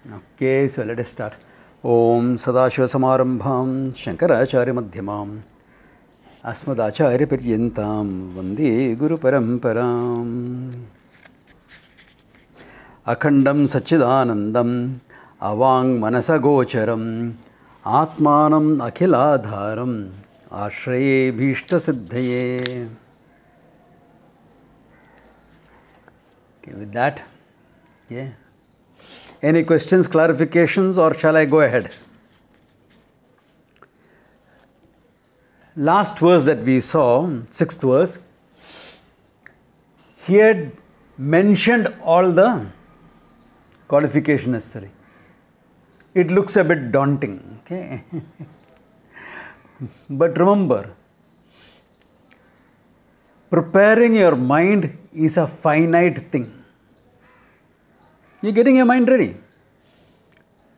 Okay, so let us start. Om Sadashiva Samarambham Shankaracharya Madhyamam Asmadacharya Paryantam Vande Guru Paramparam Akhandam Sachidanandam Avang Manasa Gocharam Atmanam Akhiladharam Ashraye Bhishta Siddhaye. Okay, with that, yeah. Any questions, clarifications, or shall I go ahead? Last verse that we saw, sixth verse, he had mentioned all the qualification necessary. It looks a bit daunting, okay? But remember, preparing your mind is a finite thing. You're getting your mind ready.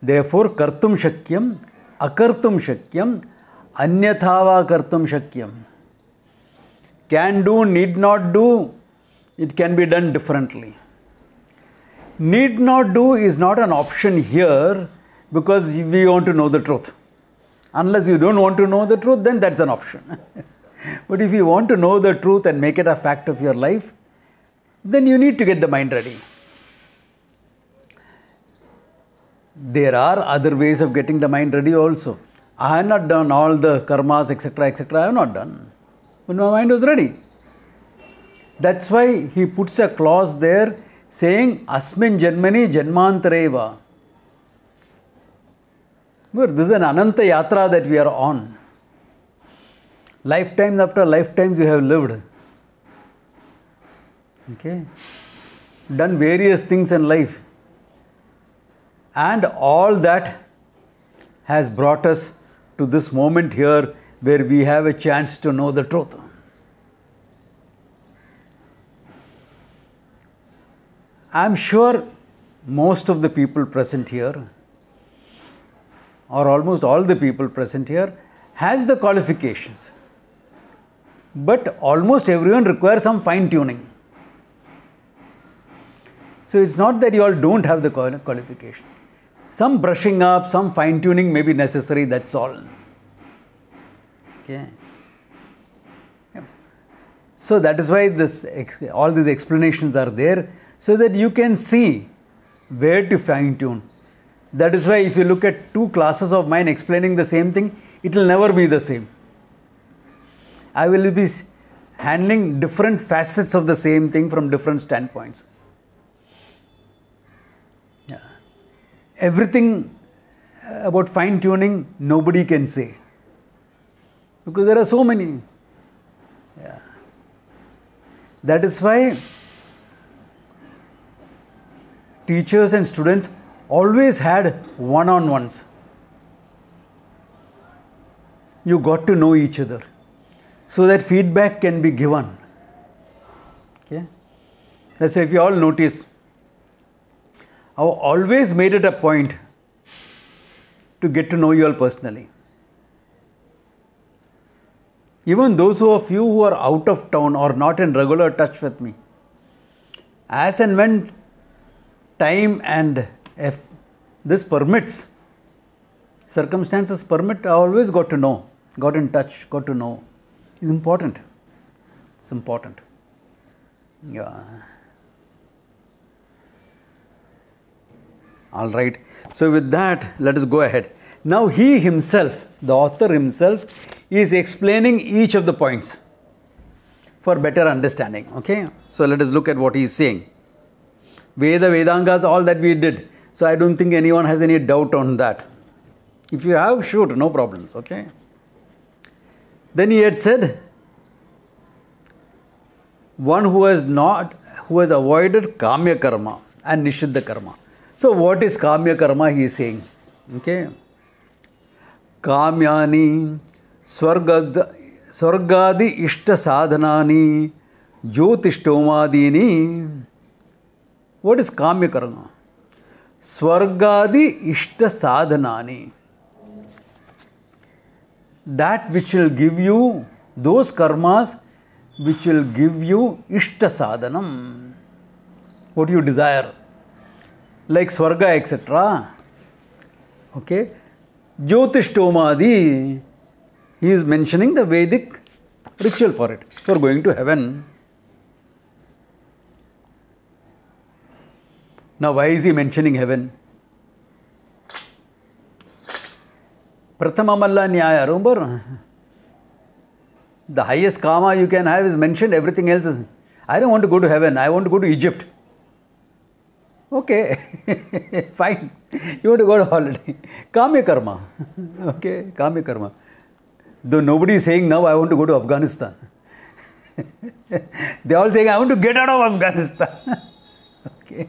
Therefore, kartum shakyam, akartum shakyam, anyathava kartum shakyam. Can do, need not do, it can be done differently. Need not do is not an option here because we want to know the truth. Unless you don't want to know the truth, then that's an option. But if you want to know the truth and make it a fact of your life, then you need to get the mind ready. There are other ways of getting the mind ready also. I have not done all the karmas, etc., etc. I have not done. But my mind was ready. That's why he puts a clause there saying, Asmin Janmani Janmantareva. This is an Ananta Yatra that we are on. Lifetimes after lifetimes you have lived. Okay? Done various things in life. And all that has brought us to this moment here where we have a chance to know the truth. I am sure most of the people present here, or almost all the people present here, has the qualifications. But almost everyone requires some fine-tuning. So it's not that you all don't have the qualification. Some brushing up, some fine-tuning may be necessary, that's all. Okay. Yeah. So that is why all these explanations are there, so that you can see where to fine-tune. That is why if you look at two classes of mine explaining the same thing, it will never be the same. I will be handling different facets of the same thing from different standpoints. Everything about fine-tuning, nobody can say. Because there are so many. Yeah. That is why teachers and students always had one-on-ones. You got to know each other so that feedback can be given. Okay? That's why if you all notice, I always made it a point to get to know you all personally. Even those of you who are out of town or not in regular touch with me, as and when time and if this permits, circumstances permit, I always got to know, got in touch, got to know. It's important. It's important. Yeah. All right. So with that, let us go ahead. Now he himself, the author himself, is explaining each of the points for better understanding. Okay. So let us look at what he is saying. Veda, Vedangas, all that we did. So I don't think anyone has any doubt on that. If you have, shoot, no problems. Okay. Then he had said, one who has avoided Kamya Karma and Nishiddha Karma. So what is Kamya Karma, he is saying. Okay. Kamyani Swargadi Ishta Sadhanani Jyotishtomadini. What is Kamya Karma? Swargadi Ishta Sadhanani. That which will give you, those karmas which will give you Ishta Sadhanam. What you desire. like Swarga, etc. Okay, Jyotishtomadi, he is mentioning the Vedic ritual for it, for going to heaven. Now, why is he mentioning heaven? Prathamamalla Nyaya, remember? The highest karma you can have is mentioned, everything else is, I don't want to go to heaven, I want to go to Egypt. Okay, fine. You want to go to holiday. Kamya karma. Okay, kamya karma. Though nobody is saying now, I want to go to Afghanistan. They are all saying, I want to get out of Afghanistan. Okay.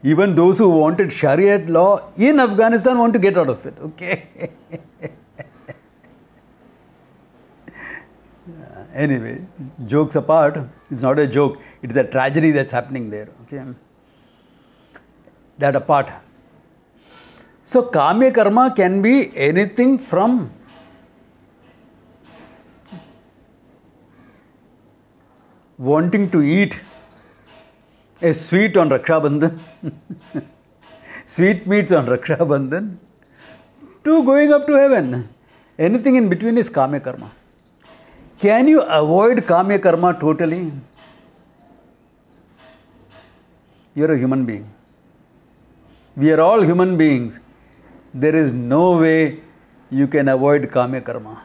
Even those who wanted Shariat law in Afghanistan want to get out of it. Okay. Anyway, jokes apart, it's not a joke, it is a tragedy that's happening there. Okay. That apart. So, Kamya karma can be anything from wanting to eat a sweet on Raksha Bandhan, sweet meats on Raksha Bandhan, to going up to heaven. Anything in between is Kamya karma. Can you avoid Kamya karma totally? You are a human being. We are all human beings. There is no way you can avoid Kamya karma.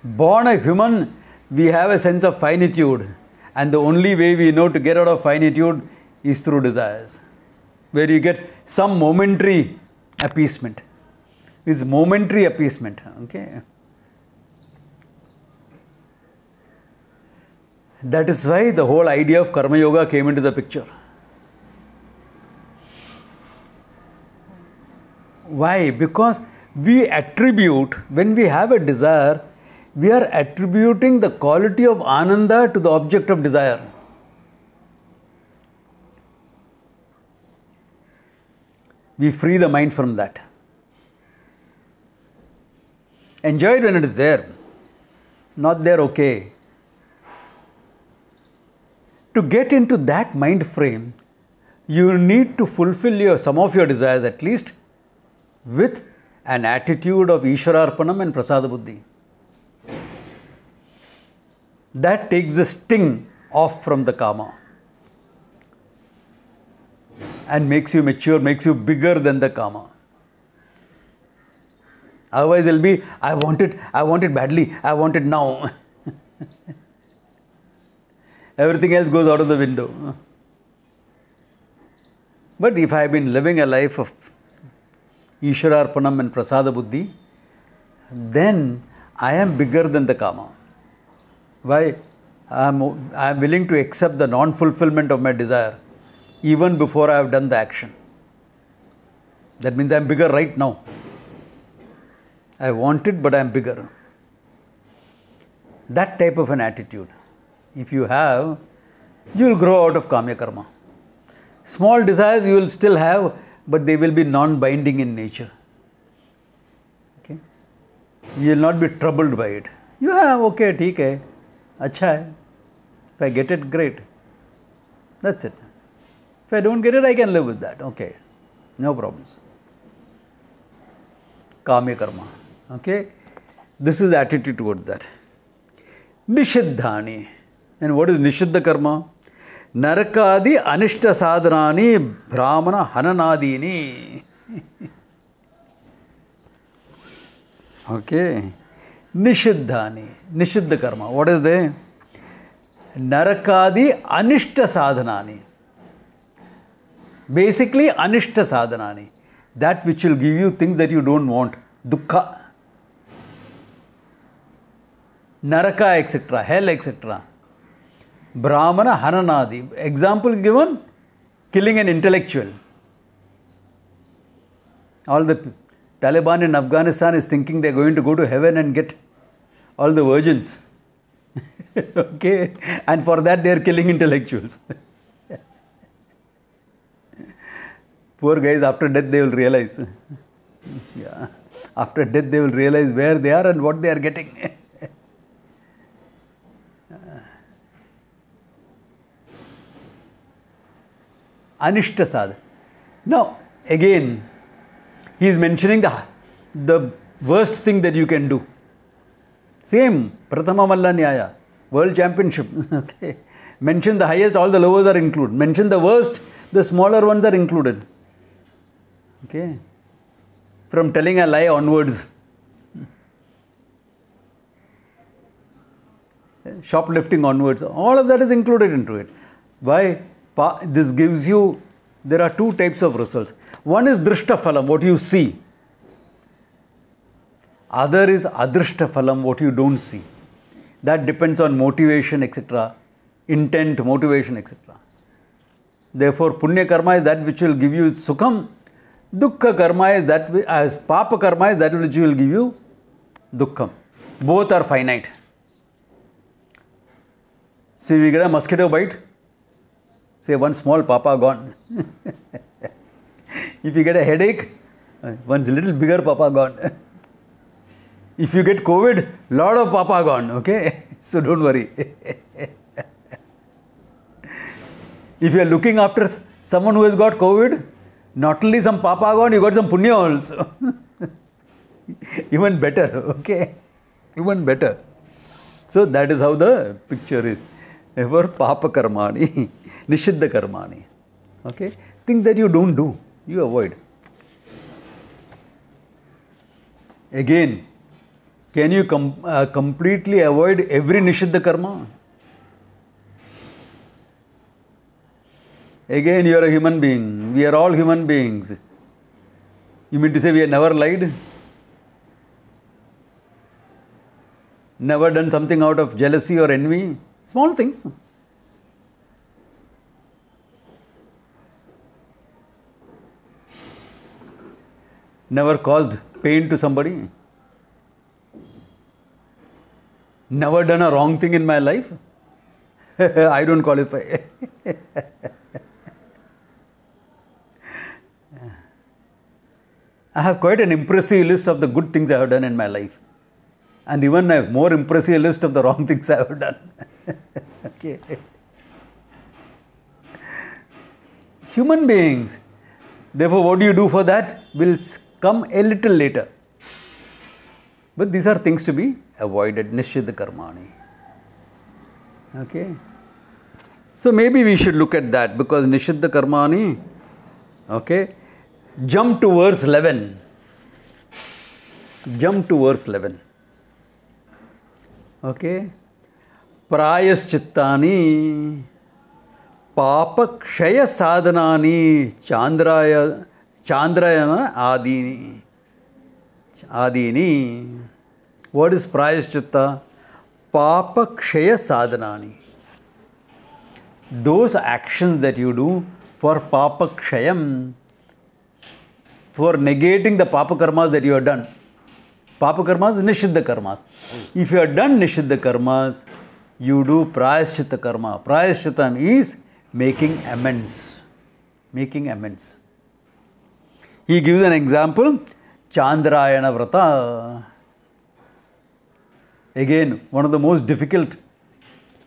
Born a human, we have a sense of finitude. And the only way we know to get out of finitude is through desires. Where you get some momentary appeasement. It's momentary appeasement. Okay. That is why the whole idea of Karma Yoga came into the picture. Why? Because we attribute, when we have a desire, we are attributing the quality of Ananda to the object of desire. We free the mind from that. Enjoy it when it is there. Not there, okay. To get into that mind frame, you need to fulfill some of your desires at least with an attitude of Ishwararpanam and Prasada Buddhi. That takes the sting off from the karma and makes you mature, makes you bigger than the karma. Otherwise, it'll be, I want it badly, I want it now. Everything else goes out of the window. But if I have been living a life of Ishwararpanam and Prasada Buddhi, then I am bigger than the karma. Why? I am willing to accept the non-fulfillment of my desire even before I have done the action. That means I am bigger right now. I want it, but I am bigger. That type of an attitude, if you have, you will grow out of Kamya karma. Small desires you will still have, but they will be non-binding in nature. Okay? You will not be troubled by it. You have, okay, theek hai, acha hai. If I get it, great. That's it. If I don't get it, I can live with that. Okay, no problems. Kamya karma. Okay? This is the attitude towards that. Nishiddhani. And what is Nishiddha karma? Narakadi anishta sadhanani brahmana hananadini. Okay. Nishiddhani. Nishiddha karma. What is they? Narakadi anishta sadhanani. Basically, anishta sadhanani. That which will give you things that you don't want. Dukkha. Naraka, etc. Hell, etc. Brahmana hananadi. Example given, killing an intellectual. All the Taliban in Afghanistan is thinking they are going to go to heaven and get all the virgins. Okay? And for that they are killing intellectuals. Poor guys, after death they will realize. Yeah. After death they will realize where they are and what they are getting. Anishta sadhana. Now, again, he is mentioning the worst thing that you can do. Same, Prathama Malla Nyaya, World Championship. Okay. Mention the highest, all the lowers are included. Mention the worst, the smaller ones are included. Okay. From telling a lie onwards. Shoplifting onwards, all of that is included into it. Why? This gives you, there are two types of results. One is drishta phalam, what you see. Other is adrishta phalam, what you don't see. That depends on motivation, etc. Intent, motivation, etc. Therefore, punya karma is that which will give you sukham. Dukkha karma is that, as papa karma is that which will give you dukkham. Both are finite. See, we get a mosquito bite, say one small papa gone. If you get a headache, one's little bigger papa gone. If you get COVID, lot of papa gone, okay? So don't worry. If you are looking after someone who has got COVID, not only some papa gone, you got some punya also. Even better, okay? Even better. So that is how the picture is. Therefore, papa karmani, nishiddha karmani. Okay? Things that you don't do, you avoid. Again, can you completely avoid every nishiddha karma? Again, you are a human being. We are all human beings. You mean to say we have never lied? Never done something out of jealousy or envy? Small things. Never caused pain to somebody? Never done a wrong thing in my life? I don't qualify. I have quite an impressive list of the good things I have done in my life. And even a more impressive list of the wrong things I have done. Okay. Human beings. Therefore, what do you do for that will come a little later. But these are things to be avoided. Nishiddha karmani. Okay. So maybe we should look at that, because nishiddha karmani. Okay. Jump to verse 11. Jump to verse 11. Okay. Prayaschittani papakshaya sadhanani chandrayana adini. What is prayaschitta? Papakshaya sadhanani. Those actions that you do for papakshayam, for negating the papa karmas that you have done. Papa karmas, nishiddha karmas. If you have done nishiddha karmas, you do prayaschitta karma. Prayaschitam is making amends. Making amends. He gives an example. Chandrayana vrata. Again, one of the most difficult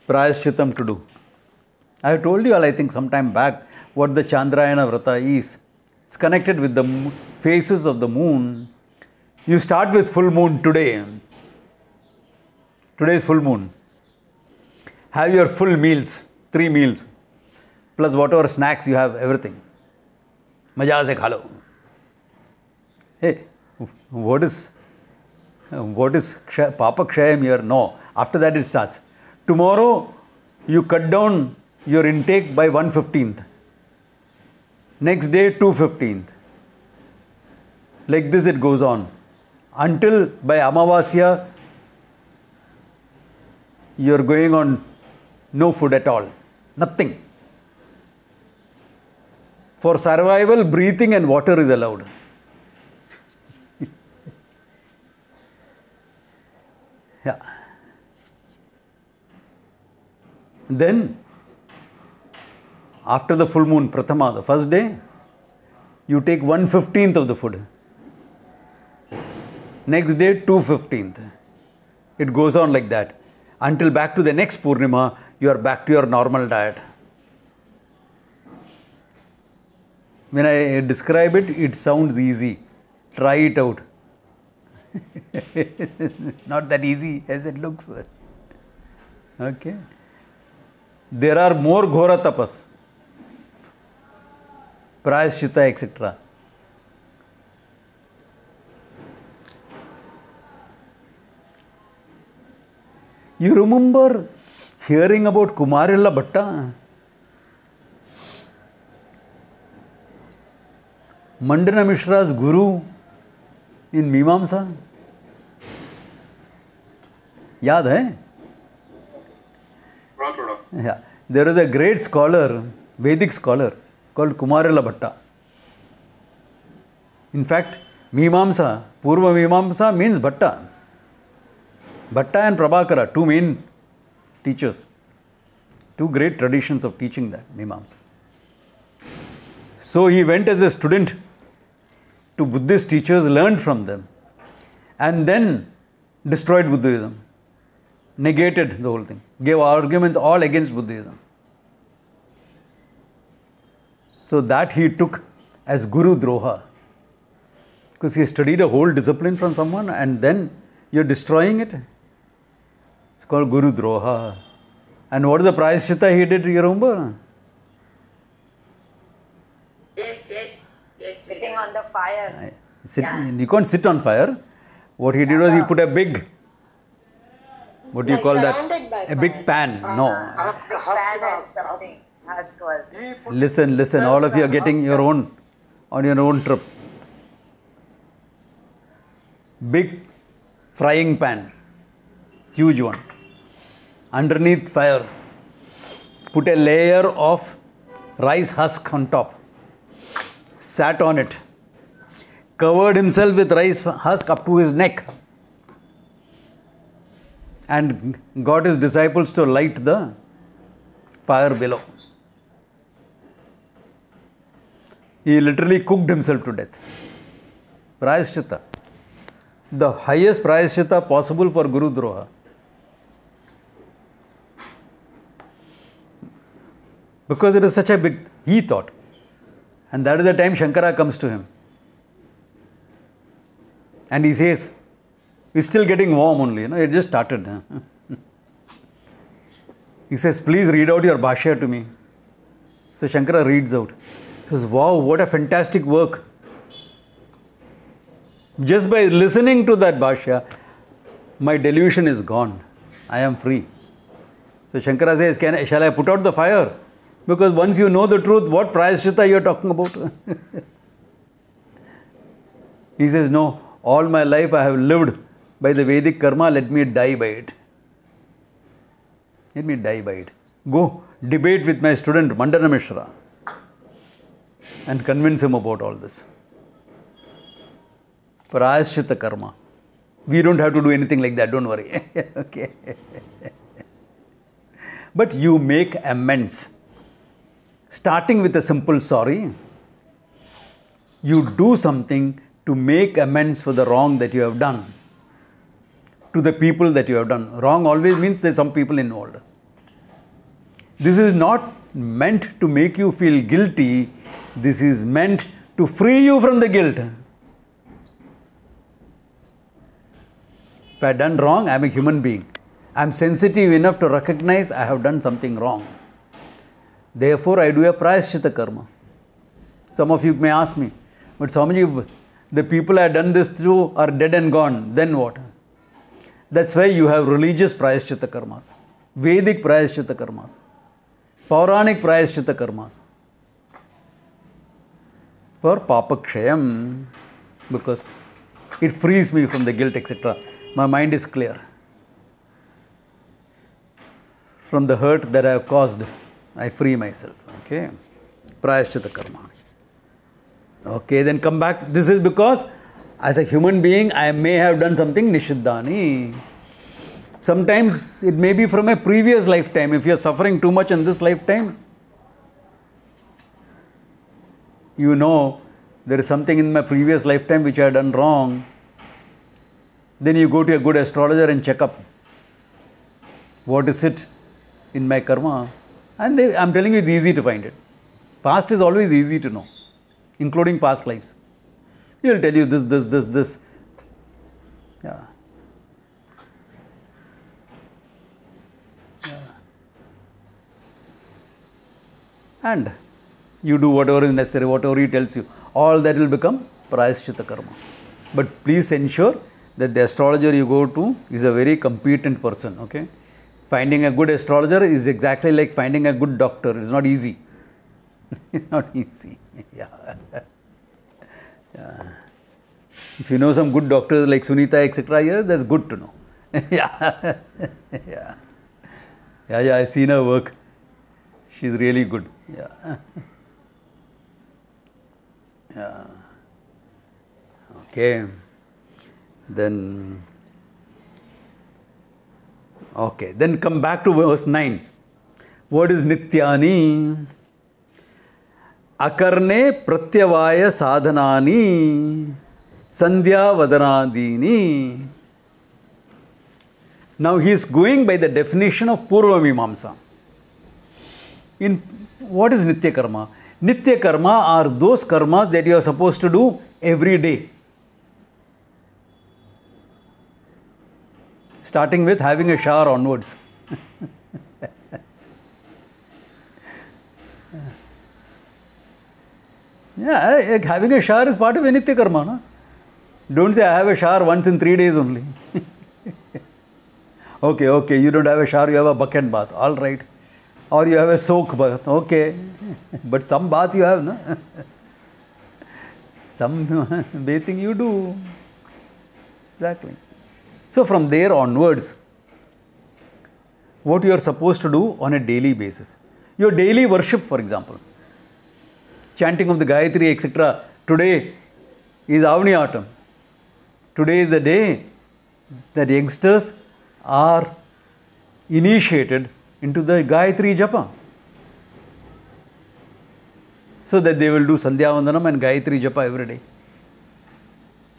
prayaschitam to do. I have told you all, I think, some time back, what the Chandrayana vrata is. It's connected with the phases of the moon. You start with full moon today. Today is full moon. Have your full meals, 3 meals, plus whatever snacks you have, everything. Maja se kha lo. Hey, what is Papa Kshayam here? No. After that it starts. Tomorrow you cut down your intake by 1/15. Next day 2/15. Like this it goes on. Until by Amavasya you are going on no food at all. Nothing. For survival, breathing and water is allowed. Yeah. Then, after the full moon, Prathama, the first day, you take 1/15 of the food. Next day, 2/15. It goes on like that. Until back to the next Purnima, you are back to your normal diet. When I describe it, it sounds easy. Try it out. Not that easy as it looks. Okay. There are more ghora tapas, prayashchita, etc. You remember hearing about Kumarilla Bhatta? Mandana Mishra's guru in Mimamsa? याद है? Yeah. There is a great scholar, Vedic scholar, called Kumarilla Bhatta. In fact, Mimamsa, Purva Mimamsa means Bhatta. Bhatta and Prabhakara, two main teachers. Two great traditions of teaching that, Mimamsa. So he went as a student to Buddhist teachers, learned from them, and then destroyed Buddhism. Negated the whole thing. Gave arguments all against Buddhism. So that he took as Guru Droha. Because he studied a whole discipline from someone and then you're destroying it. It's called Guru Droha. And what is the prayashchita he did, you remember? Yes. Sitting on the fire. You can't sit on fire. What he did was he put a big, what do you call that? A big pan. No. A big pan and something. Husk was. Listen, all of you are getting your own, on your own trip. Big frying pan. Huge one. Underneath fire. Put a layer of rice husk on top. Sat on it. Covered himself with rice husk up to his neck. And got his disciples to light the fire below. He literally cooked himself to death. Prayashchita. The highest prayashchita possible for Guru Droha. Because it is such a big, he thought. And that is the time Shankara comes to him. And he says, it's still getting warm only, it just started. He says, please read out your Bhashya to me. So Shankara reads out. He says, wow, what a fantastic work. Just by listening to that Bhashya, my delusion is gone. I am free. So Shankara says, shall I put out the fire? Because once you know the truth, what prayashchita you are talking about? He says, no, all my life I have lived by the Vedic karma, let me die by it. Let me die by it. Go debate with my student Mandana Mishra and convince him about all this. Prayashchita karma. We don't have to do anything like that, don't worry. Okay. But you make amends. Starting with a simple sorry, you do something to make amends for the wrong that you have done. To the people that you have done. Wrong always means there's some people involved. This is not meant to make you feel guilty. This is meant to free you from the guilt. If I have done wrong, I am a human being. I am sensitive enough to recognize I have done something wrong. Therefore, I do a prayashchita karma. Some of you may ask me, but Swamiji, the people I have done this to are dead and gone. Then what? That's why you have religious prayashchita karmas, Vedic prayashchita karmas, Pauranic prayashchita karmas. For papakshayam, because it frees me from the guilt, etc. My mind is clear. From the hurt that I have caused, I free myself. Okay? Prayashchita karma. Okay, then come back. This is because as a human being, I may have done something nishiddhani. Sometimes it may be from a previous lifetime. If you are suffering too much in this lifetime, you know there is something in my previous lifetime which I have done wrong. Then you go to a good astrologer and check up. What is it in my karma? And I am telling you, it's easy to find it. Past is always easy to know. including past lives. He will tell you this. Yeah. And you do whatever is necessary, whatever he tells you, all that will become prayaschitta karma. But please ensure that the astrologer you go to is a very competent person, okay? Finding a good astrologer is exactly like finding a good doctor. It's not easy. It's not easy. Yeah. Yeah. If you know some good doctors like Sunita, etc., yeah, that's good to know. Yeah. Yeah. Yeah, I've seen her work. She's really good. Yeah. Yeah. Okay. Then come back to verse 9. What is Nityani? Akarne pratyavaya sadhanani sandhya vadanadini. Now he is going by the definition of Purva Mimamsa. In what is Nitya Karma? Nitya Karma are those karmas that you are supposed to do every day. Starting with having a shower onwards. Yeah, having a shower is part of Nitya Karma. No? Don't say I have a shower once in 3 days only. Okay, you don't have a shower, you have a bucket bath. All right. Or you have a soak bath. Okay. But some bath you have, no? Some bathing you do. Exactly. So from there onwards, what you are supposed to do on a daily basis. Your daily worship, for example. Chanting of the Gayatri, etc. Today is Avani autumn. Today is the day that youngsters are initiated into the Gayatri Japa. So that they will do Sandhya Vandanam and Gayatri Japa every day.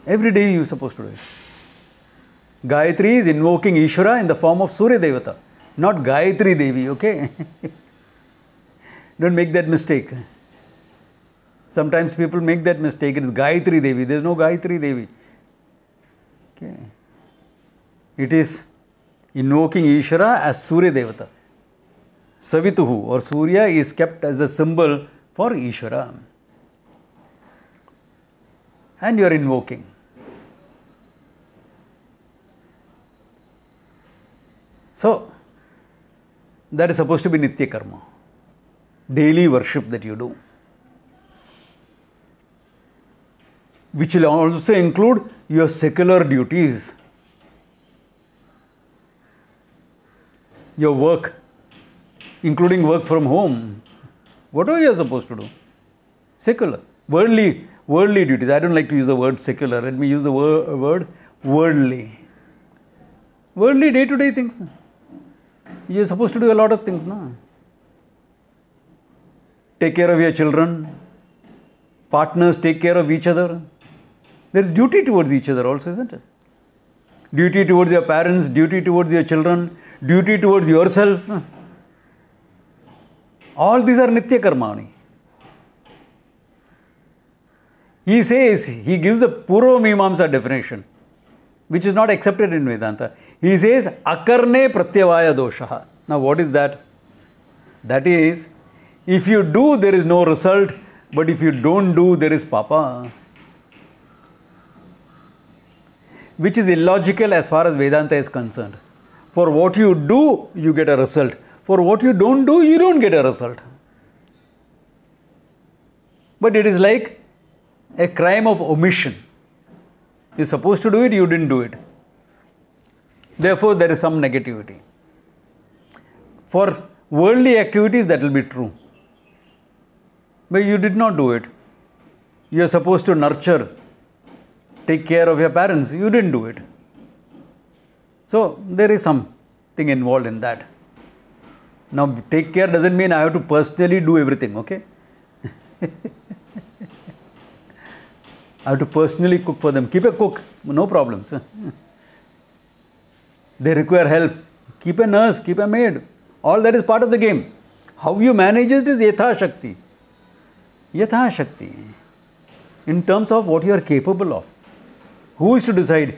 Every day you are supposed to do it. Gayatri is invoking Ishvara in the form of Surya Devata, not Gayatri Devi, okay? Don't make that mistake. Sometimes people make that mistake. It is Gayatri Devi. There is no Gayatri Devi. Okay. It is invoking Ishvara as Surya Devata. Savituhu or Surya is kept as the symbol for Ishvara. And you are invoking. So, that is supposed to be Nitya Karma. Daily worship that you do. Which will also include your secular duties. Your work, including work from home. Whatever you are supposed to do. Secular. Worldly duties. I don't like to use the word secular. Let me use the word worldly. Worldly day-to-day things. You are supposed to do a lot of things, no? Take care of your children. Partners take care of each other. There is duty towards each other also, isn't it? Duty towards your parents, duty towards your children, duty towards yourself. All these are Nitya Karmani. He says, he gives a Purva Mimamsa definition, which is not accepted in Vedanta. He says, Akarne Pratyavaya Doshaha. Now what is that? That is, if you do, there is no result, but if you don't do, there is Papa. Which is illogical as far as Vedanta is concerned. For what you do, you get a result. For what you don't do, you don't get a result. But it is like a crime of omission. You're supposed to do it, you didn't do it. Therefore, there is some negativity. For worldly activities, that will be true. But you did not do it. You are supposed to nurture, take care of your parents. You didn't do it. So, there is something involved in that. Now, take care doesn't mean I have to personally do everything, okay? I have to personally cook for them. Keep a cook, no problems. They require help. Keep a nurse, keep a maid. All that is part of the game. How you manage it is Yatha Shakti. Yatha Shakti. in terms of what you are capable of. Who is to decide?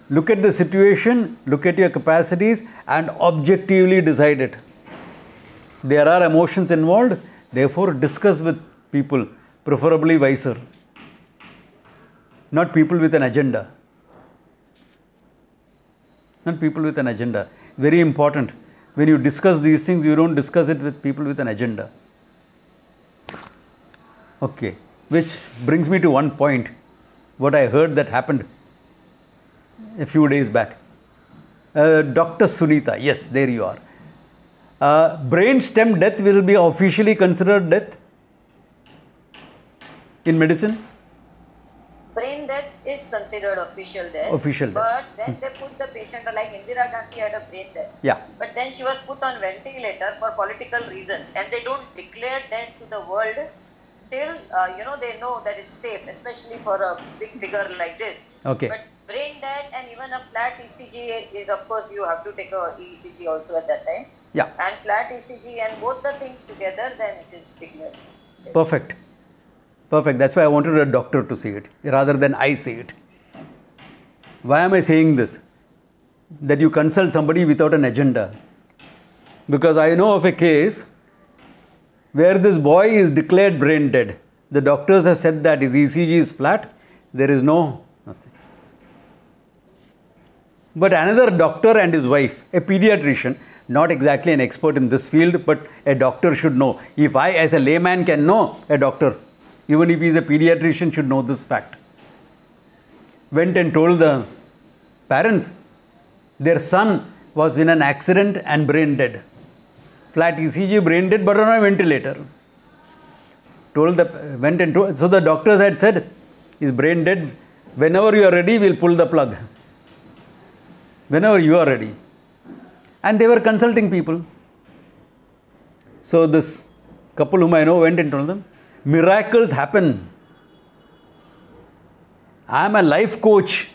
Look at the situation, look at your capacities, and objectively decide it. There are emotions involved, therefore discuss with people, preferably wiser, not people with an agenda. Not people with an agenda. Very important. When you discuss these things, you don't discuss it with people with an agenda. Okay. Which brings me to one point, what I heard that happened a few days back. Dr. Sunita, yes, there you are. Brain stem death will be officially considered death in medicine? Brain death is considered official death. Official death. But then they put the patient, like Indira Gandhi had a brain death. Yeah. But then she was put on ventilator for political reasons, and they don't declare that to the world till they know that it's safe, especially for a big figure like this. Okay. But brain death and even a flat ECG is, of course, you have to take a ECG also at that time. Yeah. And flat ECG and both the things together, then it is declared. Perfect. Perfect. That's why I wanted a doctor to see it rather than I see it. Why am I saying this? That you consult somebody without an agenda. Because I know of a case where this boy is declared brain dead. The doctors have said that his ECG is flat. There is no nothing. But another doctor and his wife, a pediatrician, not exactly an expert in this field, but a doctor should know. If I as a layman can know, a doctor, even if he is a pediatrician, should know this fact. Went and told the parents, their son was in an accident and brain dead. Flat ECG, brain dead, but on a ventilator. So the doctors had said, he's brain dead. Whenever you are ready, we'll pull the plug. Whenever you are ready. And they were consulting people. So this couple whom I know went and told them, miracles happen. I am a life coach.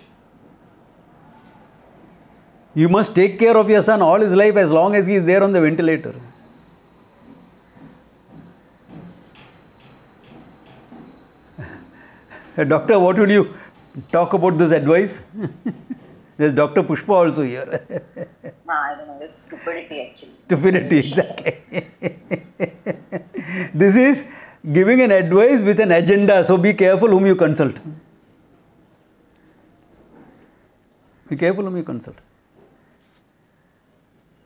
You must take care of your son all his life as long as he is there on the ventilator. Doctor, what will you talk about this advice? There's Dr. Pushpa also here. No, I don't know. It's stupidity actually. Stupidity, exactly. This is giving an advice with an agenda. So be careful whom you consult. Be careful whom you consult.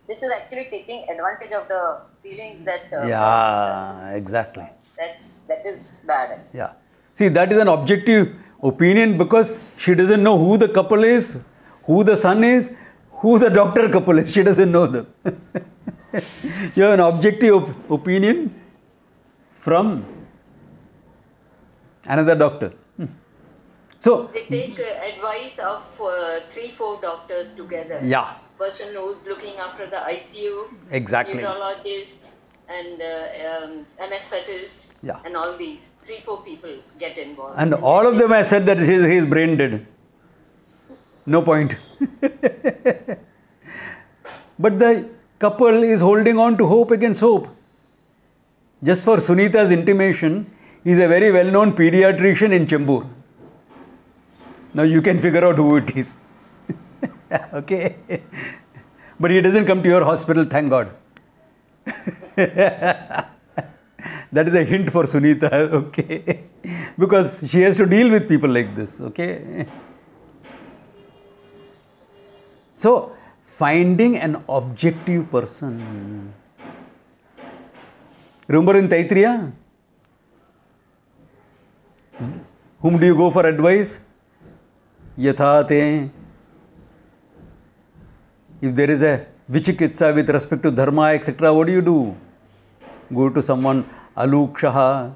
This is actually taking advantage of the feelings that. Yeah, exactly. That is bad. Actually. Yeah. See, that is an objective opinion because she doesn't know who the couple is, who the son is, who the doctor couple is. She doesn't know them. You have an objective opinion from another doctor. So they take advice of 3-4 doctors together. Yeah. Person who's looking after the ICU, Exactly. neurologist, and anesthetist, Yeah. and all these 3-4 people get involved. And all of them have said that he is brain dead. No point. But the couple is holding on to hope against hope. Just for Sunita's intimation, he is a very well-known pediatrician in Chembur. Now you can figure out who it is. Okay. But he doesn't come to your hospital, thank God. That is a hint for Sunita, okay. Because she has to deal with people like this, okay. So, finding an objective person. Remember in Taittiriya? Whom do you go for advice? Yathate. If there is a vichikitsa with respect to dharma, etc., what do? Go to someone alukshaha,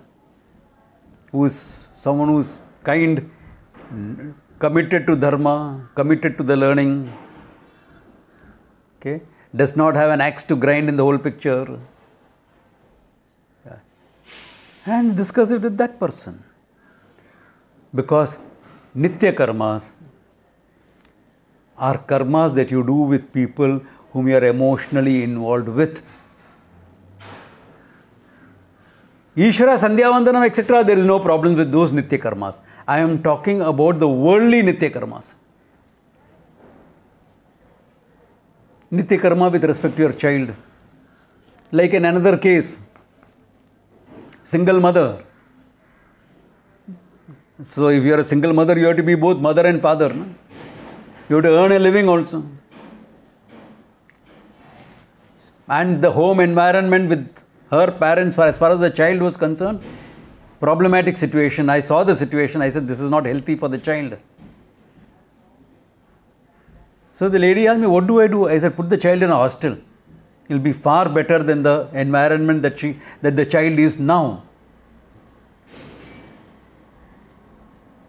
someone who's kind, committed to dharma, committed to the learning, okay, does not have an axe to grind in the whole picture. Yeah. And discuss it with that person. Because nitya karmas are karmas that you do with people whom you are emotionally involved with. Ishvara, Sandhyavandanam, etc., there is no problem with those Nitya Karmas. I am talking about the worldly Nitya Karmas. Nitya Karma with respect to your child. Like in another case, single mother. So if you are a single mother, you have to be both mother and father. No? You have to earn a living also. And the home environment with her parents, as far as the child was concerned, problematic situation. I saw the situation. I said, this is not healthy for the child. So the lady asked me, what do I do? I said, put the child in a hostel. It will be far better than the environment that the child is now.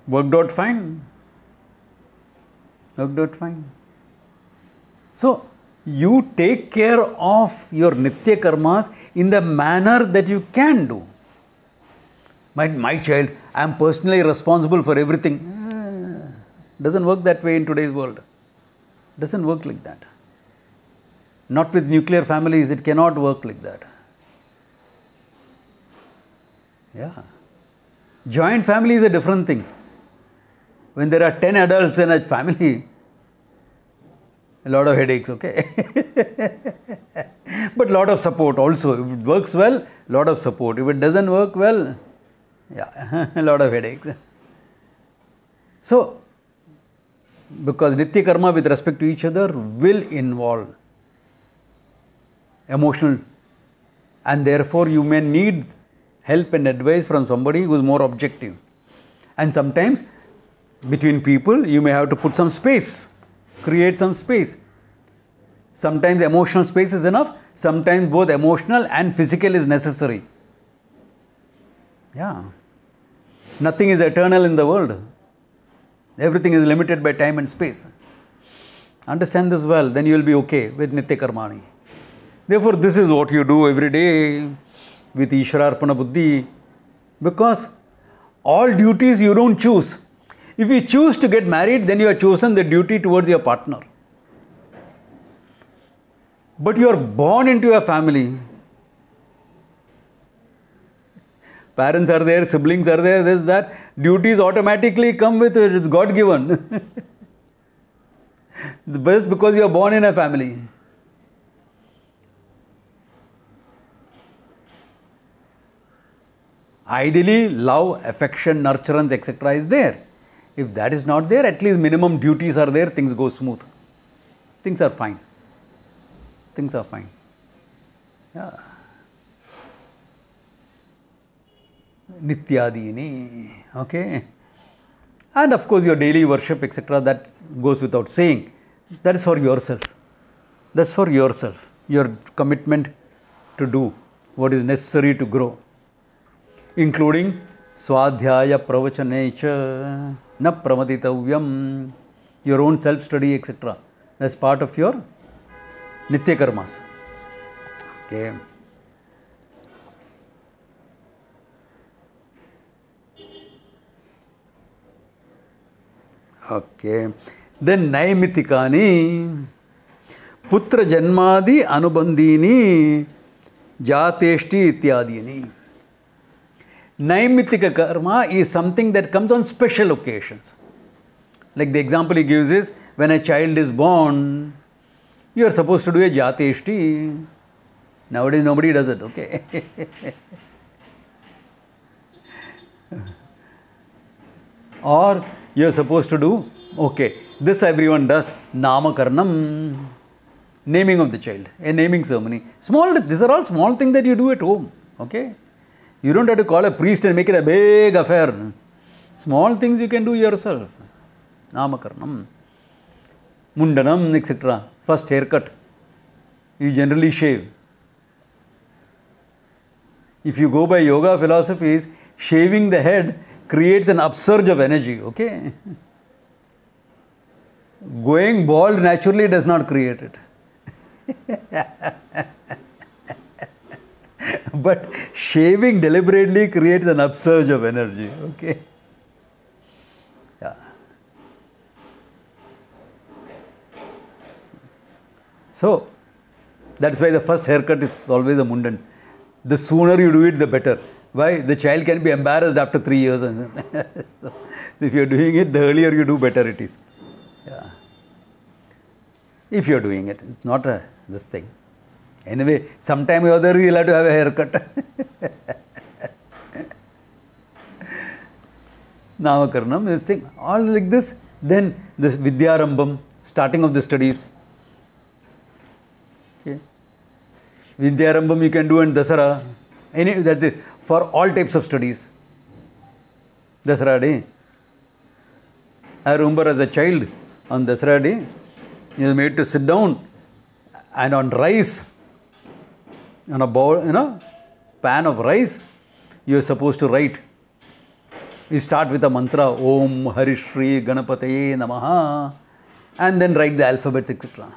Worked out fine. Worked out fine. So, you take care of your Nitya Karmas in the manner that you can do. My child, I am personally responsible for everything. Doesn't work that way in today's world. Doesn't work like that. Not with nuclear families, it cannot work like that. Yeah. Joint family is a different thing. When there are 10 adults in a family, a lot of headaches, okay? But lot of support also. If it works well, lot of support. If it doesn't work well, yeah, a lot of headaches. So, because Nitya Karma with respect to each other will involve emotional, and therefore you may need help and advice from somebody who is more objective. And sometimes between people you may have to put some space, create some space. Sometimes emotional space is enough, sometimes both emotional and physical is necessary. Yeah. Nothing is eternal in the world. Everything is limited by time and space. Understand this well, then you will be okay with Nitya Karmani. Therefore, this is what you do every day with Ishwararpana Buddhi, because all duties you don't choose. If you choose to get married, then you have chosen the duty towards your partner. But you are born into a family. Parents are there, siblings are there, this, that. Duties automatically come with it. It's God given. Just because you are born in a family. Ideally, love, affection, nurturance, etc. is there. If that is not there, at least minimum duties are there, things go smooth. Things are fine. Things are fine. Yeah. Nityadini. Okay. And of course, your daily worship, etc., that goes without saying. That is for yourself. That's for yourself. Your commitment to do what is necessary to grow, including Swadhyaya Pravachane na pramaditavyam, your own self-study, etc. That's part of your Nitya Karmas. Okay. Okay. Then Naimitikani Putra Janmadi Anubandini Jateshti Ityadini. Naimitika karma is something that comes on special occasions. Like the example he gives is, when a child is born, you are supposed to do a Jateshti. Nowadays nobody does it, okay? Or you are supposed to do, okay, this everyone does, Namakarnam, naming of the child, a naming ceremony. These are all small things that you do at home, okay? You don't have to call a priest and make it a big affair. Small things you can do yourself. Namakarnam, Mundanam, etc. First haircut. You generally shave. If you go by yoga philosophies, shaving the head creates an upsurge of energy, okay? Going bald naturally does not create it. But shaving deliberately creates an upsurge of energy, okay? Yeah. So, that's why the first haircut is always a mundan. The sooner you do it, the better. Why? The child can be embarrassed after 3 years. So if you are doing it, the earlier you do, better it is. Yeah. If you are doing it, it's not this thing. Anyway, sometime or other you'll have to have a haircut. Namakarnam, this thing, all like this. Then this Vidyarambham, starting of the studies. Okay. Vidyarambham you can do in Dasara. That's it. For all types of studies. Dasara day. I remember as a child, on Dasara day, you were made to sit down and on rice, on a bowl, pan of rice, you are supposed to write. You start with a mantra, Om Harishri Ganapataye Namaha, and then write the alphabets, etc.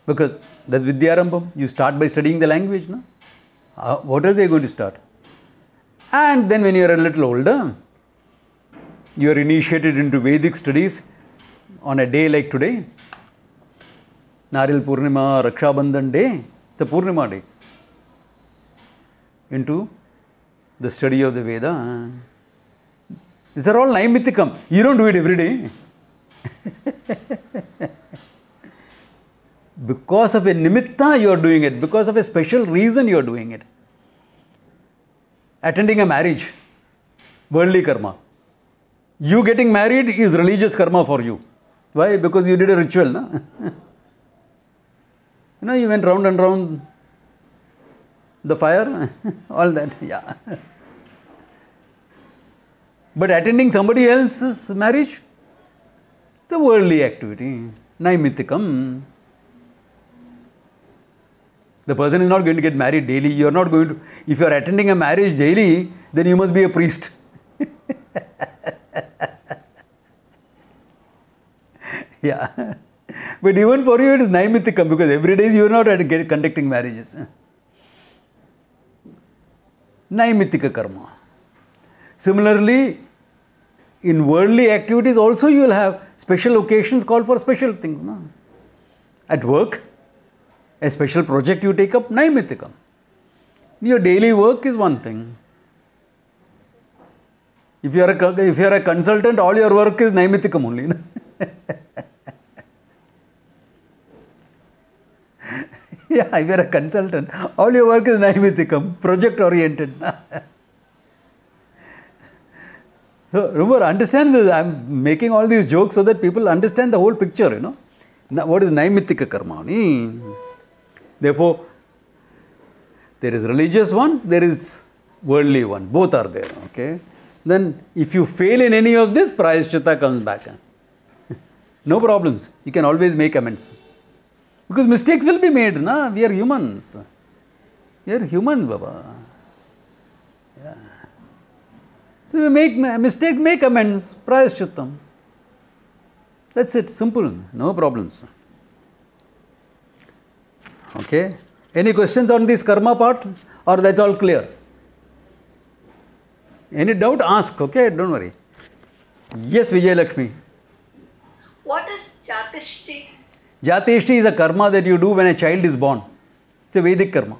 Because that's Vidyarambham. You start by studying the language, no? What else are you going to start? And then when you are a little older, you are initiated into Vedic studies on a day like today. Naril Purnima, Raksha Bandhan day. It's a Purnima day. Into the study of the Veda. These are all Naimitikam. You don't do it every day. Because of a nimitta you are doing it. Because of a special reason you are doing it. Attending a marriage, worldly karma. You getting married is religious karma for you. Why? Because you did a ritual. No? You went round and round the fire, all that, yeah. But attending somebody else's marriage, it's a worldly activity. Naimitikam. The person is not going to get married daily. You are not going to. If you are attending a marriage daily, then you must be a priest. Yeah. But even for you, it is Naimitikam because every day you are not conducting marriages. Naimitika karma. Similarly, in worldly activities also you will have special occasions called for special things. No? At work, a special project you take up, Naimitikam. Your daily work is one thing. If you are a consultant, all your work is Naimitikam only. No? Yeah, if you are a consultant, all your work is Naimitikam, project oriented. So remember, understand this. I am making all these jokes so that people understand the whole picture, What is Naimitika karma? Therefore, there is religious one, there is worldly one. Both are there, okay? Then if you fail in any of this, Prayaschitta comes back. No problems. You can always make amends. Because mistakes will be made, na? We are humans. We are humans, Baba. Yeah. So you make mistake, make amends. Prayashchittam. That's it. Simple. No problems. Okay. Any questions on this karma part? Or that's all clear? Any doubt? Ask. Okay. Don't worry. Yes, Vijay Lakshmi. What is Jatishti? Jatishti is a karma that you do when a child is born. It's a Vedic karma.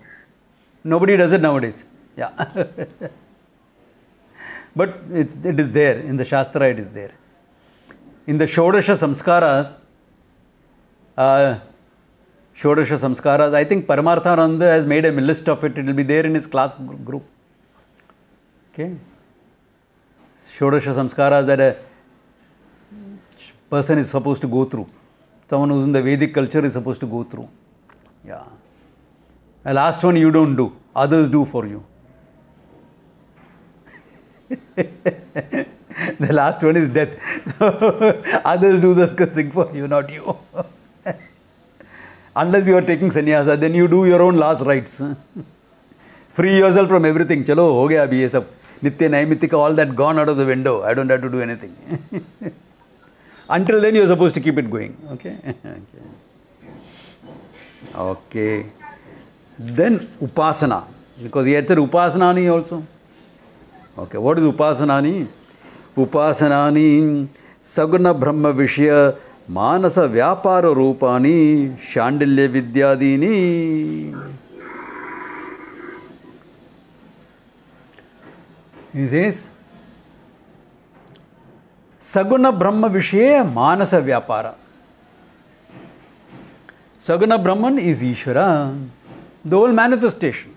Nobody does it nowadays. Yeah. But it is there. In the Shastra it is there. In the Shodasha Samskaras, I think Paramarthananda has made a list of it. It will be there in his class group. Okay. Shodasha Samskaras that a person is supposed to go through. Someone who's in the Vedic culture is supposed to go through. Yeah. The last one you don't do. Others do for you. The last one is death. So others do the thing for you, not you. Unless you are taking sannyasa, then you do your own last rites. Free yourself from everything. Chalo, ho gaya abhi ye sab. Nitya Naimitika, all that gone out of the window. I don't have to do anything. Until then, you are supposed to keep it going. Okay? Okay. Then Upasana. Because he had said Upasanani also. Okay. What is Upasanani? Upasanani Saguna Brahma Vishya मानस व्यापार रूपाणि Shandilya विद्यादीनि. He says, Saguna Brahma Vishaya Manasa Vyapara. Saguna Brahman is Ishvara, the whole manifestation.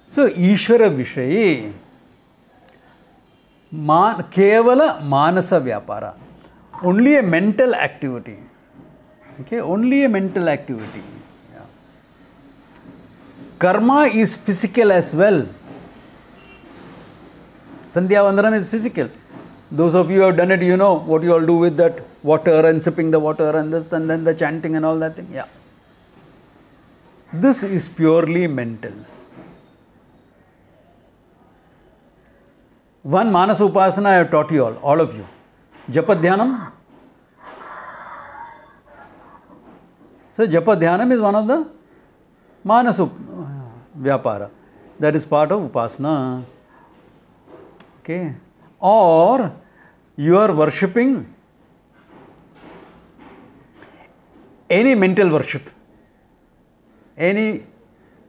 So, Ishvara Vishaye Kevala Manasa Vyapara. Only a mental activity. Okay, only a mental activity. Yeah. Karma is physical as well. Sandhya Vandanam is physical. Those of you who have done it, you know what you all do with that water and sipping the water and this and then the chanting and all that thing. Yeah. This is purely mental. One Manas Upasana I have taught you all of you. Japa Dhyanam. So Japa Dhyanam is one of the Manas Vyapara. That is part of Upasana. Okay. Or you are worshipping any mental worship. Any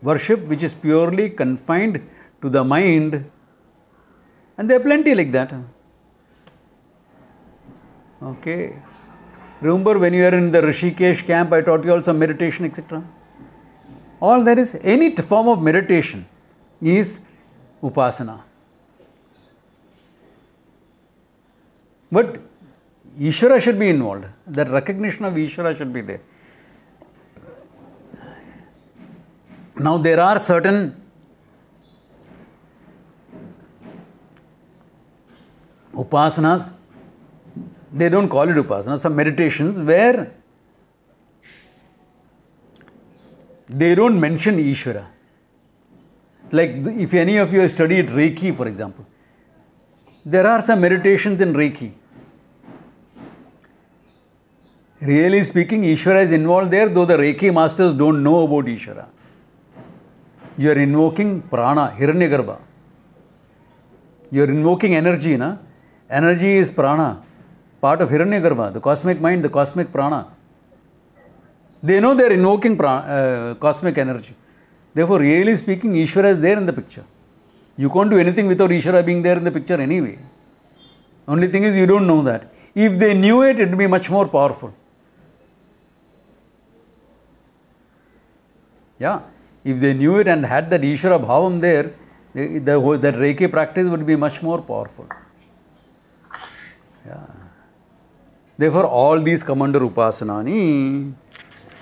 worship which is purely confined to the mind. And there are plenty like that. Okay. Remember when you are in the Rishikesh camp, I taught you all some meditation, etc. All there is, any form of meditation is Upasana. But Ishvara should be involved. That recognition of Ishvara should be there. Now there are certain upasanas, they don't call it upasanas, some meditations where they don't mention Ishvara. Like if any of you have studied Reiki, for example, there are some meditations in Reiki. Really speaking, Ishvara is involved there, though the Reiki masters don't know about Ishvara. You are invoking prana, Hiranyagarbha. You are invoking energy, na? Energy is prana, part of Hiranyagarbha, the cosmic mind, the cosmic prana. They know they are invoking cosmic energy. Therefore, really speaking, Ishvara is there in the picture. You can't do anything without Ishvara being there in the picture anyway. Only thing is you don't know that. If they knew it, it would be much more powerful. Yeah. If they knew it and had that Ishvara Bhavam there, that Reiki practice would be much more powerful. Yeah. Therefore, all these come under Upasanani.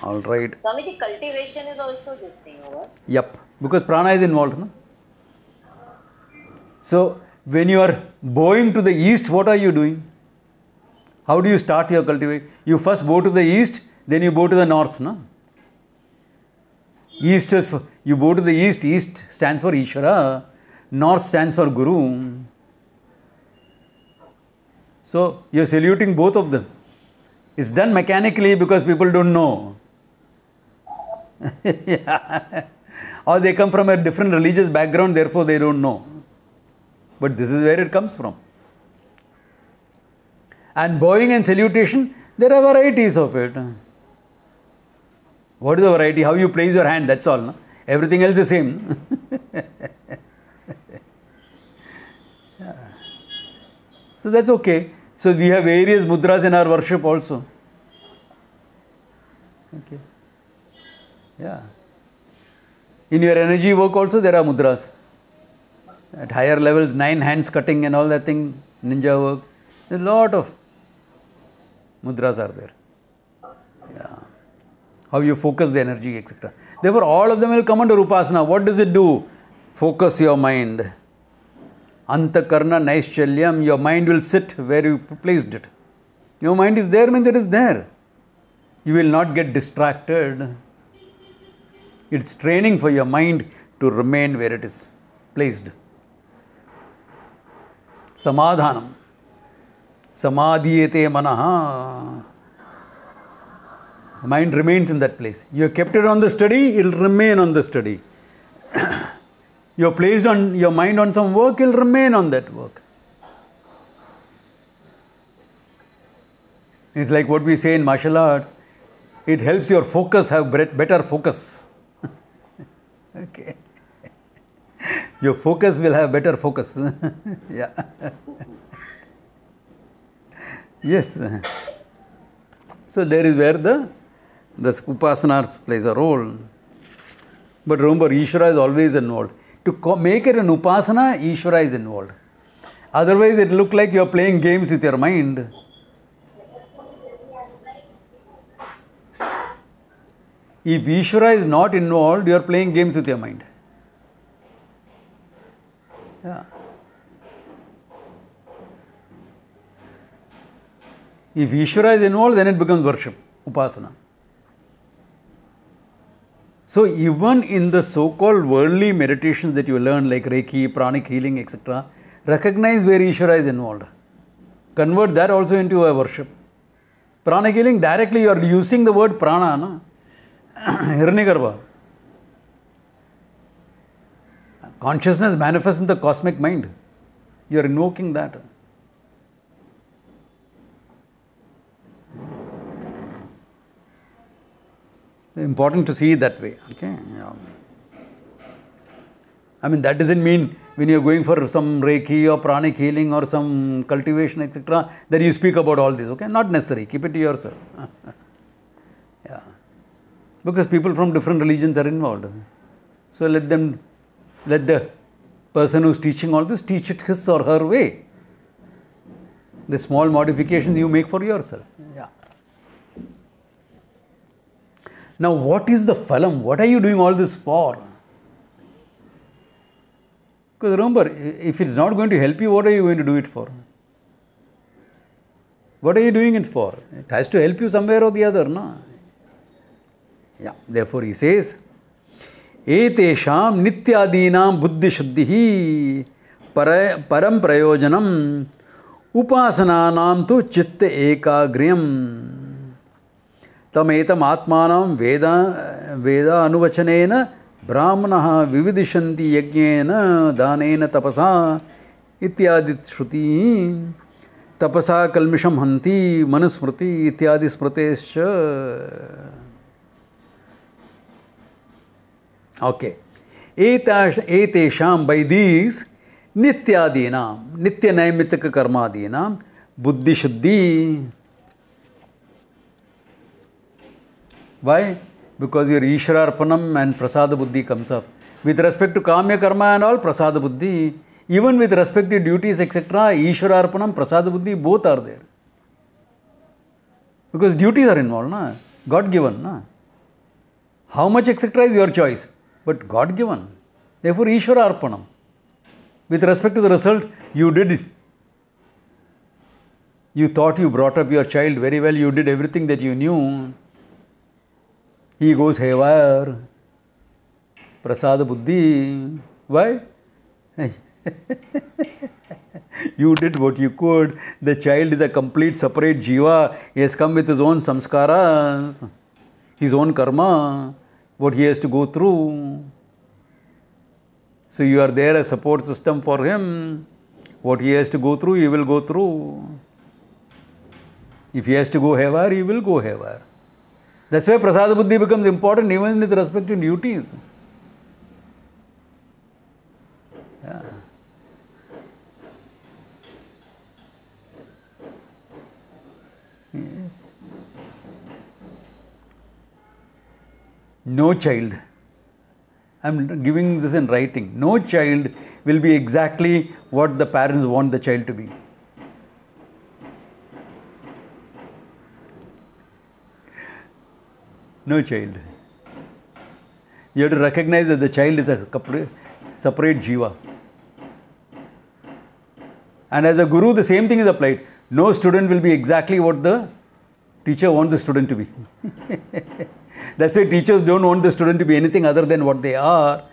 All right. Swamiji, cultivation is also this thing, over? Yep. Because prana is involved. No? So, when you are bowing to the east, what are you doing? How do you start your cultivation? You first bow to the east, then you bow to the north. No? East is, you bow to the east, east stands for Ishvara, north stands for Guru. So, you are saluting both of them. It's done mechanically because people don't know. Yeah. Or they come from a different religious background, therefore they don't know. But this is where it comes from. And bowing and salutation, there are varieties of it. What is the variety? How you place your hand, that's all. No? Everything else is the same. Yeah. So that's okay. So we have various mudras in our worship also. Okay. Yeah. In your energy work also there are mudras. At higher levels, 9 hands cutting and all that thing, ninja work. There's a lot of mudras are there. Yeah. How you focus the energy, etc. Therefore, all of them will come under Upasana. What does it do? Focus your mind. Antakarna Naischalyam, your mind will sit where you placed it. Your mind is there, means it is there. You will not get distracted. It's training for your mind to remain where it is placed. Samadhanam. Samadhiyate manaha. The mind remains in that place. You have kept it on the study, it will remain on the study. You have placed on your mind on some work, it will remain on that work. It's like what we say in martial arts. It helps your focus have better focus. Okay. Your focus will have better focus. Yeah. Yes. So there is where the upasana plays a role. But remember, Ishvara is always involved. To make it an upasana, Ishvara is involved. Otherwise, it looks like you are playing games with your mind. If Ishvara is not involved, you are playing games with your mind. Yeah. If Ishvara is involved, then it becomes worship, upasana. So even in the so-called worldly meditations that you learn, like Reiki, pranic healing, etc., recognize where Ishvara is involved. Convert that also into a worship. Pranic healing, directly you are using the word prana, no? Hiranyagarbha. Consciousness manifests in the cosmic mind. You are invoking that. Important to see it that way. Okay. Yeah. I mean, that doesn't mean when you are going for some Reiki or pranic healing or some cultivation, etc., that you speak about all this. Okay, not necessary. Keep it to yourself. Yeah. Because people from different religions are involved. So let the person who is teaching all this teach it his or her way. The small modifications you make for yourself. Yeah. Now, what is the phalam? What are you doing all this for? Because remember, if it's not going to help you, what are you going to do it for? What are you doing it for? It has to help you somewhere or the other, no? Yeah. Therefore, he says, Etesham nityadinam buddhi shuddhihi param prayojanam upasananam tu chitta ekagriyam tam etam atmanam veda anuvachanena brahmanaha vividishanti yajnena danena tapasa ityadi shruti tapasa kalmisham hanti manusmriti ityadi smritescha. Okay. Etesham, by these nityadinam, nitya naimittika karmadinam, buddhi shuddhi. Why? Because your Ishwararpanam and Prasada Buddhi comes up. With respect to Kamya Karma and all, Prasada Buddhi. Even with respect to duties, etc., Ishwararpanam, Prasada Buddhi, both are there. Because duties are involved, na? God given. Na? How much, etc., is your choice. But God given. Therefore, Ishwararpanam. With respect to the result, you did it. You thought you brought up your child very well, you did everything that you knew. He goes haywire. Prasada Buddhi. Why? You did what you could. The child is a complete separate jiva. He has come with his own samskaras, his own karma, what he has to go through. So you are there as support system for him. What he has to go through, he will go through. If he has to go haywire, he will go haywire. That's why Prasada Buddhi becomes important even with respect to duties. Yeah. Yes. No child, I am giving this in writing, no child will be exactly what the parents want the child to be. No child. You have to recognize that the child is a separate jiva. And as a guru, the same thing is applied. No student will be exactly what the teacher wants the student to be. That's why teachers don't want the student to be anything other than what they are.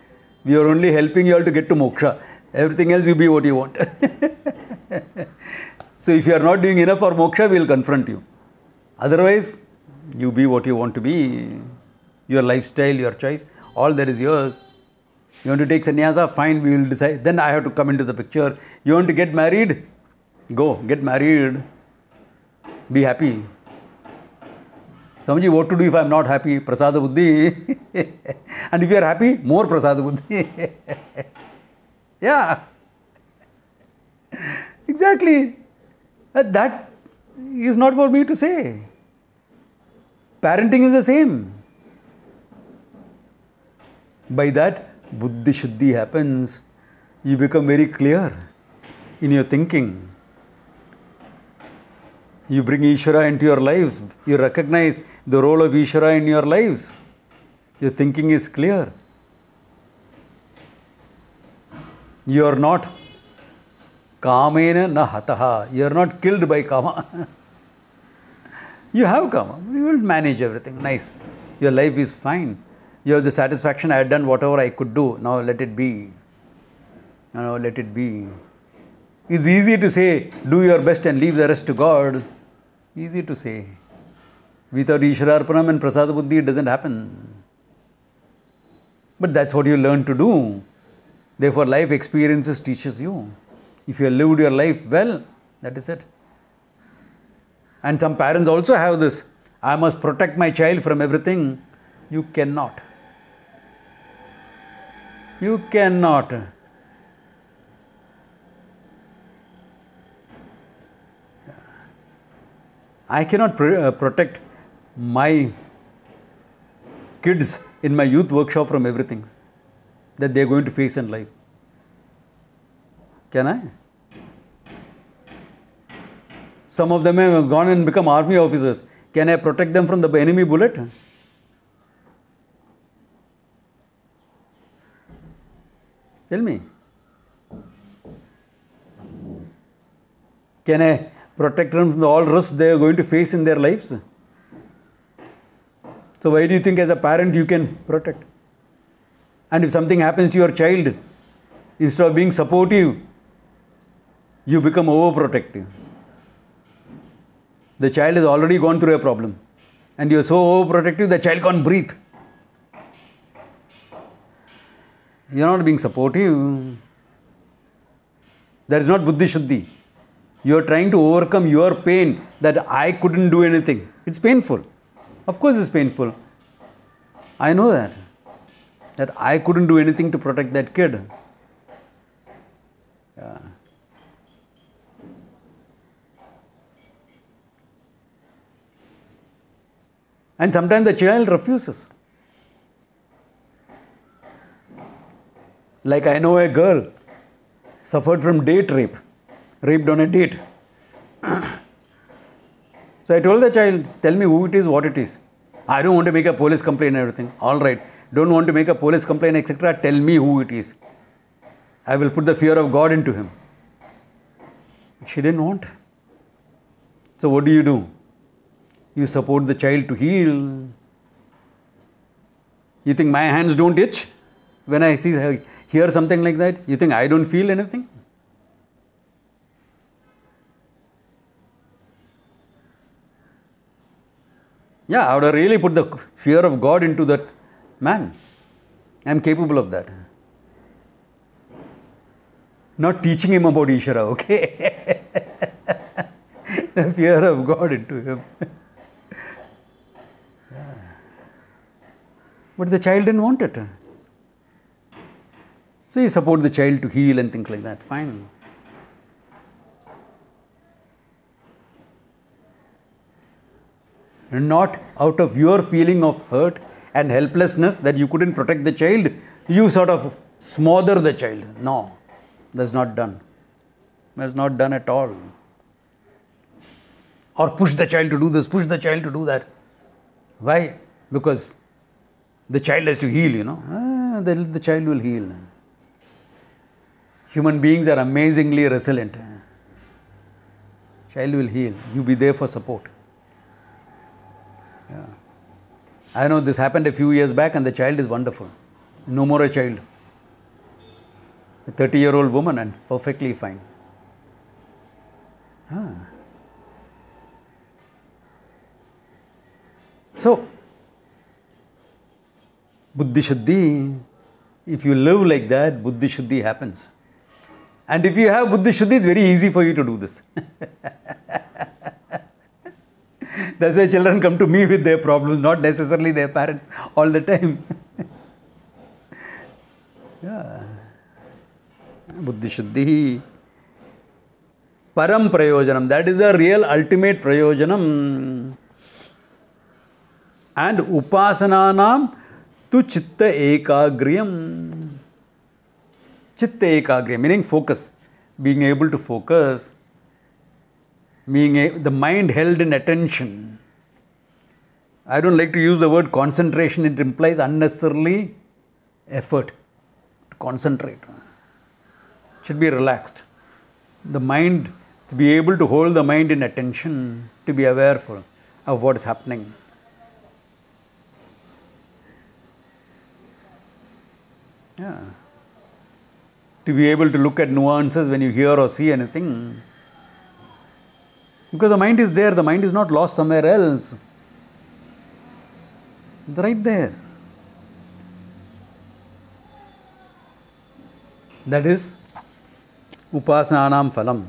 We are only helping you all to get to moksha. Everything else you be what you want. So if you are not doing enough for moksha, we will confront you. Otherwise, you be what you want to be. Your lifestyle, your choice, all that is yours. You want to take sannyasa? Fine, we will decide. Then I have to come into the picture. You want to get married? Go, get married. Be happy. Swamiji, what to do if I am not happy? Prasada buddhi. And if you are happy, more prasada buddhi. Yeah. Exactly. That is not for me to say. Parenting is the same. By that, buddhi shuddhi happens. You become very clear in your thinking. You bring Ishvara into your lives. You recognize the role of Ishvara in your lives. Your thinking is clear. You are not kamena na hataha. You are not killed by kama. You have kama. You will manage everything. Nice. Your life is fine. You have the satisfaction. I had done whatever I could do. Now let it be. Now let it be. It's easy to say, do your best and leave the rest to God. Easy to say. Without Ishwararpanam and Prasada Buddhi, it doesn't happen. But that's what you learn to do. Therefore, life experiences teaches you. If you have lived your life well, that is it. And some parents also have this. I must protect my child from everything. You cannot. You cannot. I cannot protect my kids in my youth workshop from everything that they are going to face in life. Can I? Some of them have gone and become army officers. Can I protect them from the enemy bullet? Tell me. Can I protect them from all risks they are going to face in their lives? So why do you think as a parent you can protect? And if something happens to your child, instead of being supportive, you become overprotective. The child has already gone through a problem. And you are so overprotective, the child can't breathe. You are not being supportive. That is not buddhi shuddhi. You are trying to overcome your pain that I couldn't do anything. It's painful. Of course it's painful. I know that. That I couldn't do anything to protect that kid. Yeah. And sometimes the child refuses. Like I know a girl suffered from date rape. Raped on a date. So I told the child, tell me who it is, what it is. I don't want to make a police complaint and everything. All right. Don't want to make a police complaint, etc. Tell me who it is. I will put the fear of God into him. She didn't want. So what do? You support the child to heal. You think my hands don't itch when I hear something like that? You think I don't feel anything? Yeah, I would have really put the fear of God into that man. I am capable of that. Not teaching him about Ishvara, okay? The fear of God into him. Yeah. But the child didn't want it. So you support the child to heal and things like that. Fine. Not out of your feeling of hurt and helplessness that you couldn't protect the child, you sort of smother the child. No, that's not done. That's not done at all. Or push the child to do this, push the child to do that. Why? Because the child has to heal, the child will heal. Human beings are amazingly resilient. Child will heal. You be there for support. Yeah. I know this happened a few years back and the child is wonderful. No more a child. A 30-year-old woman and perfectly fine. So, buddhi shuddhi, if you live like that, buddhi shuddhi happens. And if you have buddhi shuddhi, it's very easy for you to do this. That's why children come to me with their problems, not necessarily their parents all the time. Yeah. Buddhi Shuddhi. Param Prayojanam. That is the real ultimate Prayojanam. And Upasananam tu Chitta Ekagriyam. Chitta Ekagriyam, meaning focus. Being able to focus. Being the mind held in attention. I don't like to use the word concentration. It implies unnecessarily effort to concentrate. It should be relaxed. The mind, to be able to hold the mind in attention, to be aware of what is happening. Yeah. To be able to look at nuances when you hear or see anything. Because the mind is there, the mind is not lost somewhere else. It's right there. That is Upasananam Phalam.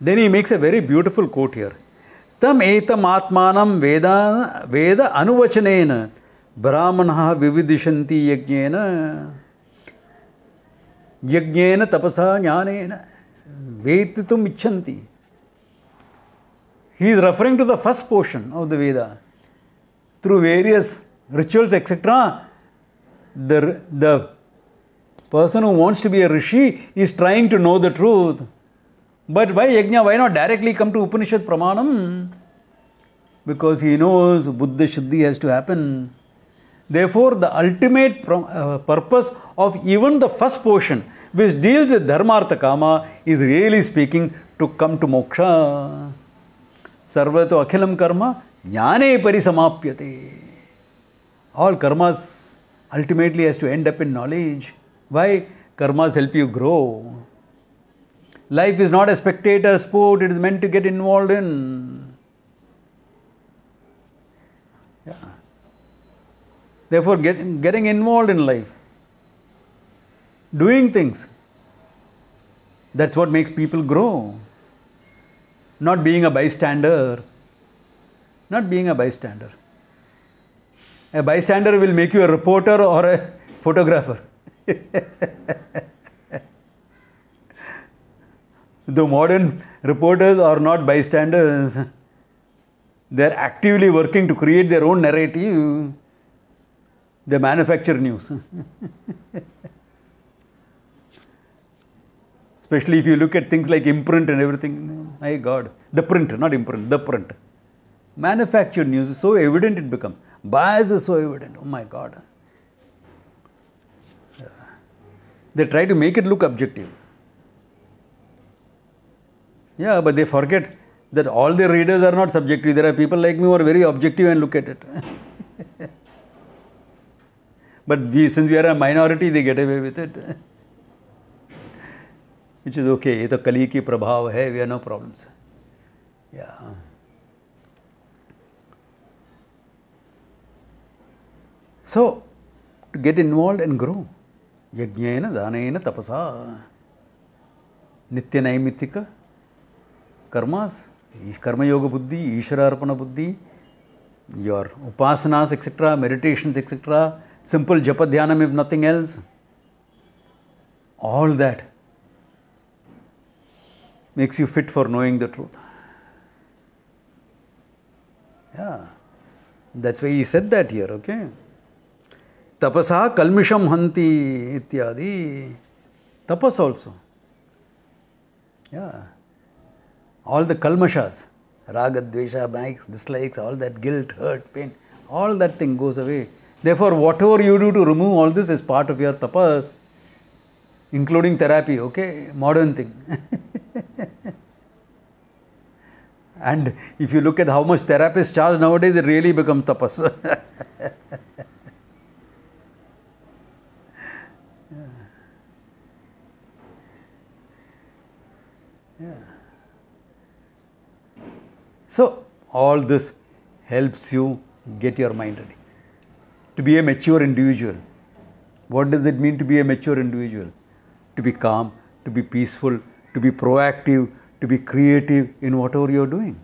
Then he makes a very beautiful quote here. Tam etam atmanam veda anuvachanena brahmanaha vividishanti yajnena tapasa jnanena vetitum icchanti. He is referring to the first portion of the Veda. Through various rituals, etc., the person who wants to be a rishi is trying to know the truth. But why yajna? Why not directly come to Upanishad Pramanam? Because he knows Buddha Shuddhi has to happen. Therefore, the ultimate purpose of even the first portion, which deals with Dharmartha Kama, is really speaking to come to moksha. Sarvato akhilam karma jnane parisamapyate. All karmas ultimately has to end up in knowledge. Why? Karmas help you grow. Life is not a spectator sport, it is meant to get involved in. Yeah. Therefore, getting involved in life, doing things, that's what makes people grow. Not being a bystander. Not being a bystander. A bystander will make you a reporter or a photographer. Though modern reporters are not bystanders, they are actively working to create their own narrative. They manufacture news. Especially if you look at things like imprint and everything. My God. The print, not imprint, the print. Manufactured news is so evident it becomes. Bias is so evident. Oh my God. They try to make it look objective. Yeah, but they forget that all their readers are not subjective. There are people like me who are very objective and look at it. But since we are a minority, they get away with it. Which is okay. It's a Kali ki prabhav hai. We have no problems. Yeah. So, to get involved and grow. Yajnena, danena, tapasa. Nitya naimitika. Karmas. Karma yoga buddhi, Ishvara arpana buddhi. Your upasanas, etc., meditations, etc., simple japa dhyanam if nothing else. All that makes you fit for knowing the truth. Yeah. That's why he said that here, okay? Tapasa kalmisham hanti ityadi. Tapas also. Yeah. All the kalmashas, raga, dvesha, likes, dislikes, all that guilt, hurt, pain, all that thing goes away. Therefore, whatever you do to remove all this is part of your tapas, including therapy, okay? Modern thing. And if you look at how much therapists charge nowadays, it really becomes tapas. Yeah. So, all this helps you get your mind ready. To be a mature individual. What does it mean to be a mature individual? To be calm, to be peaceful, to be proactive, to be creative in whatever you are doing.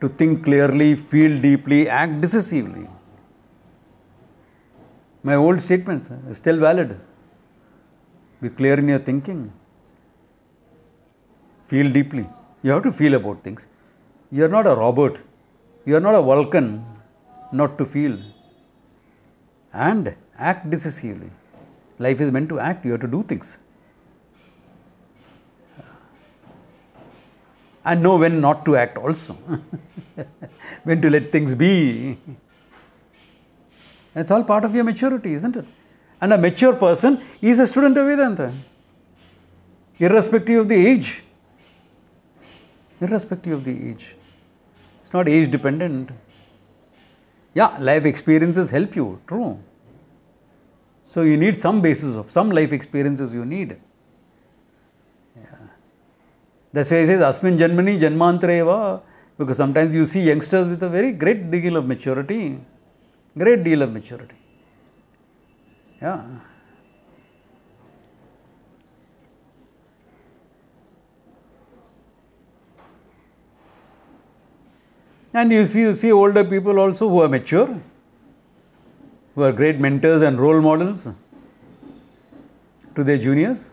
to think clearly, feel deeply, act decisively. My old statements are still valid. Be clear in your thinking. Feel deeply. You have to feel about things. You are not a robot. You are not a Vulcan not to feel. And act decisively. Life is meant to act. You have to do things. And know when not to act also. When to let things be. That's all part of your maturity, isn't it? And a mature person is a student of Vedanta. Irrespective of the age. Irrespective of the age. It's not age dependent. Yeah, life experiences help you, true. So you need some basis of, some life experiences you need. Yeah. That's why it says, Asmin Janmani Janmantareva, because sometimes you see youngsters with a very great deal of maturity. Great deal of maturity. Yeah. And you see older people also who are mature, who are great mentors and role models to their juniors.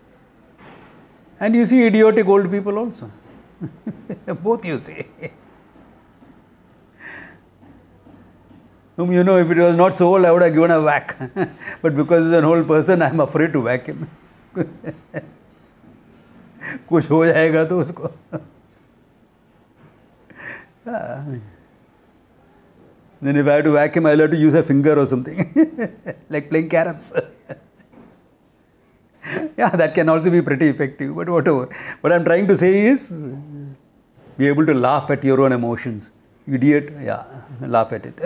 And you see idiotic old people also. Both you see. Whom you know, if it was not so old, I would have given a whack. But because he's an old person, I am afraid to whack him. कुछ हो जाएगा तो उसको. Then if I have to whack him, I'll have to use a finger or something. Like playing caroms. Yeah, that can also be pretty effective, but whatever. What I'm trying to say is, be able to laugh at your own emotions. Idiot, yeah, laugh at it.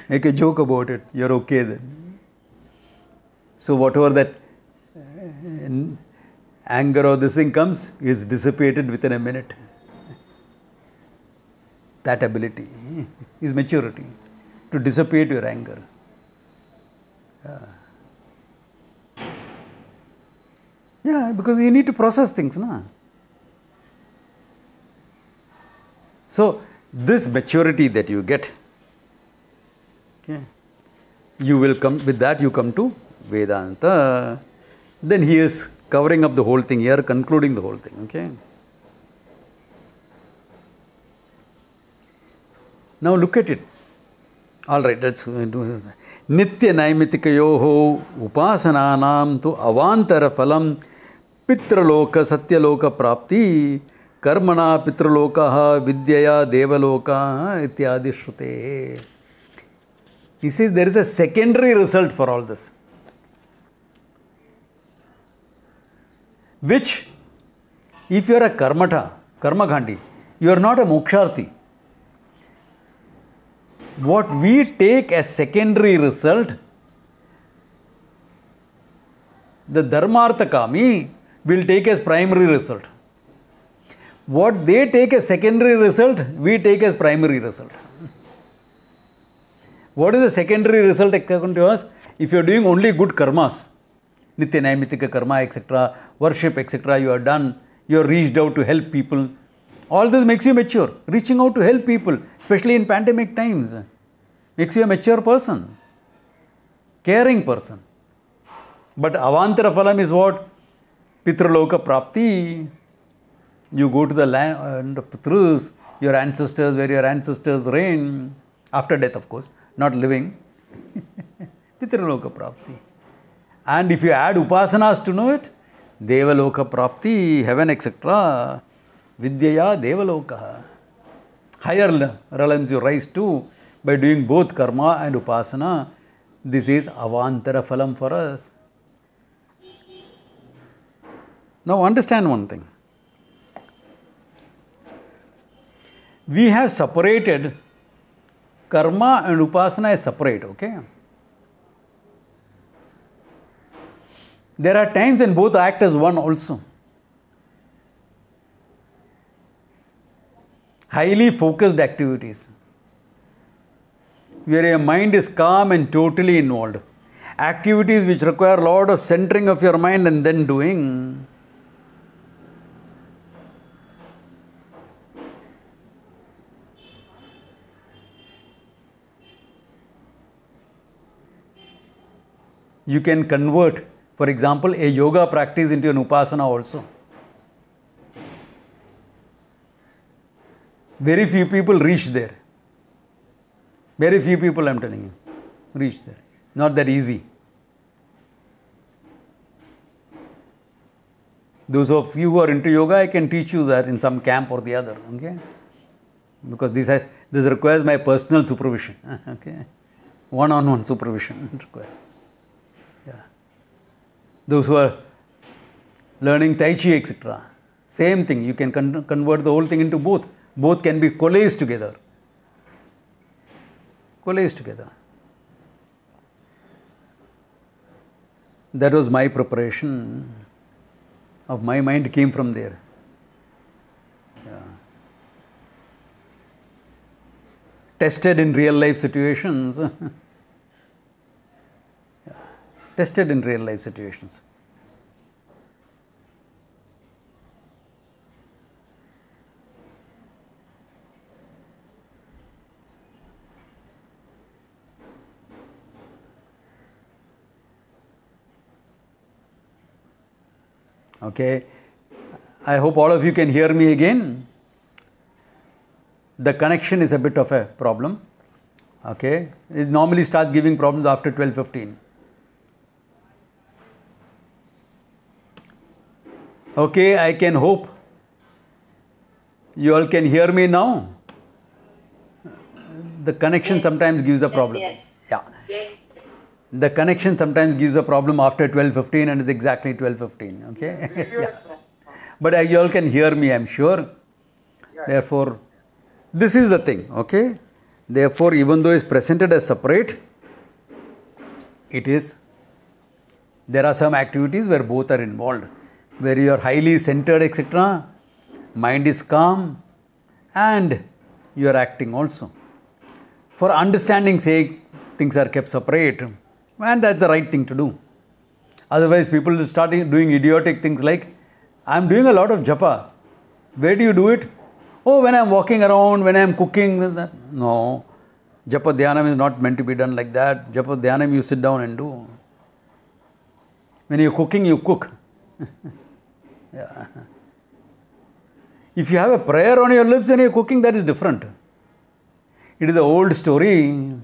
Make a joke about it. You're okay then. So whatever that anger or this thing comes is dissipated within a minute. That ability is maturity, to dissipate your anger. Yeah, because you need to process things, na? So this maturity that you get, okay, you will come, with that you come to Vedanta. Then he is covering up the whole thing here, concluding the whole thing, okay. Now look at it. All right, let's do Nitya Naimitikayoho Upasananam tu Avantara Phalam Pitraloka Satyaloka Prapti Karmana Pitralokaha Vidyaya Devaloka Ityadi Shrute. He says there is a secondary result for all this, which if you are a Karmakandi, you are not a Moksharthi. What we take as secondary result, the Dharmarthakami will take as primary result. What they take as secondary result, we take as primary result. What is the secondary result according to us? If you are doing only good karmas, Nitya Naimitika karma, etc., worship, etc., you are done, you are reached out to help people. All this makes you mature. Reaching out to help people, especially in pandemic times, makes you a mature person, caring person. But Avantara Phalam is what? Pitraloka Prapti. You go to the land of Pitrus, your ancestors, where your ancestors reign, after death of course, not living. Pitraloka Prapti. And if you add upasanas to know it, Devaloka Prapti, heaven, etc., Vidyaya Devaloka. Higher realms you rise to by doing both karma and upasana. This is Avantara Phalam for us. Now understand one thing. We have separated karma and upasana as separate, okay? There are times when both act as one also. Highly focused activities, where your mind is calm and totally involved. Activities which require a lot of centering of your mind and then doing. You can convert, for example, a yoga practice into an upasana also. Very few people reach there. Very few people, I'm telling you, reach there. Not that easy. Those of you who are into yoga, I can teach you that in some camp or the other, okay? Because this requires my personal supervision, okay? One-on-one supervision requires. Yeah. Those who are learning Tai Chi, etc. Same thing, you can convert the whole thing into both. Both can be coalesced together. Coalesced together. That was my preparation. Of my mind came from there. Yeah. Tested in real life situations. Yeah. Tested in real life situations. Okay, I hope all of you can hear me again. The connection is a bit of a problem. Okay, it normally starts giving problems after 12:15. Okay, I can hope you all can hear me now. The connection sometimes gives a problem. Yes. Yeah. Yes. The connection sometimes gives a problem after 12:15 and it's exactly 12:15. Okay. Yeah. But you all can hear me, I'm sure. Therefore, this is the thing. Okay. Therefore, even though it's presented as separate, there are some activities where both are involved, where you are highly centered, etc. Mind is calm and you are acting also. For understanding's sake, things are kept separate. And that's the right thing to do. Otherwise, people will start doing idiotic things like, I'm doing a lot of japa. Where do you do it? Oh, when I'm walking around, when I'm cooking. That. No. Japa dhyanam is not meant to be done like that. Japa dhyanam you sit down and do. When you're cooking, you cook. Yeah. If you have a prayer on your lips when you're cooking, that is different. It is the old story.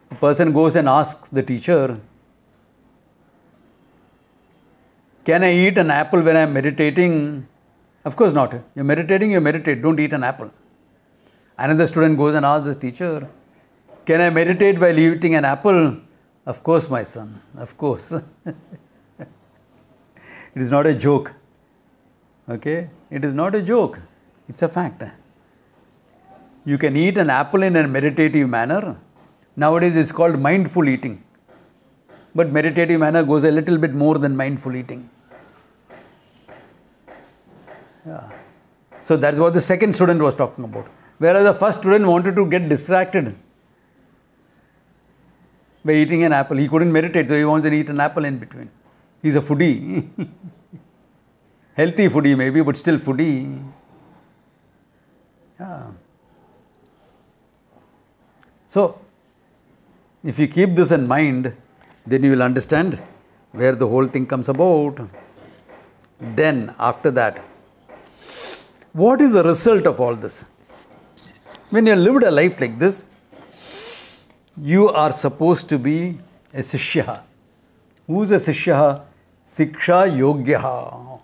A person goes and asks the teacher, can I eat an apple when I am meditating? Of course not. You're meditating, you meditate. Don't eat an apple. Another student goes and asks the teacher, can I meditate while eating an apple? Of course, my son. Of course. It is not a joke. Okay? It is not a joke. It's a fact. You can eat an apple in a meditative manner. Nowadays it's called mindful eating. But meditative manner goes a little bit more than mindful eating. Yeah. So that's what the second student was talking about. Whereas the first student wanted to get distracted by eating an apple. He couldn't meditate, so he wants to eat an apple in between. He's a foodie. Healthy foodie maybe, but still foodie. Yeah. So, if you keep this in mind, then you will understand where the whole thing comes about. Then, after that, what is the result of all this? When you lived a life like this, you are supposed to be a Sishya. Who is a Sishya? Siksha Yogyaha.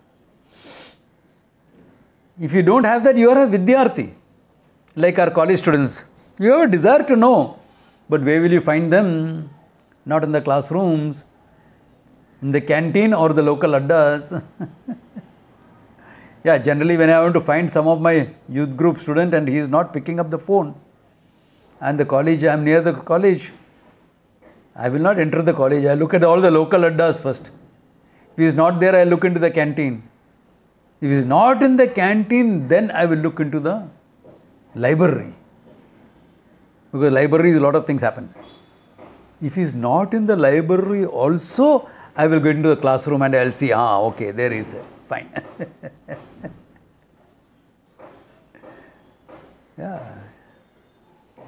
If you don't have that, you are a Vidyarthi. Like our college students. You have a desire to know. But where will you find them? Not in the classrooms, in the canteen or the local addas. Yeah, generally when I want to find some of my youth group student and he is not picking up the phone, and the college, I am near the college, I will not enter the college. I look at all the local addas first. If he is not there, I look into the canteen. If he is not in the canteen, then I will look into the library. Because libraries, a lot of things happen. If he is not in the library also, I will go into the classroom and I will see, okay, there he is. Fine. Yeah.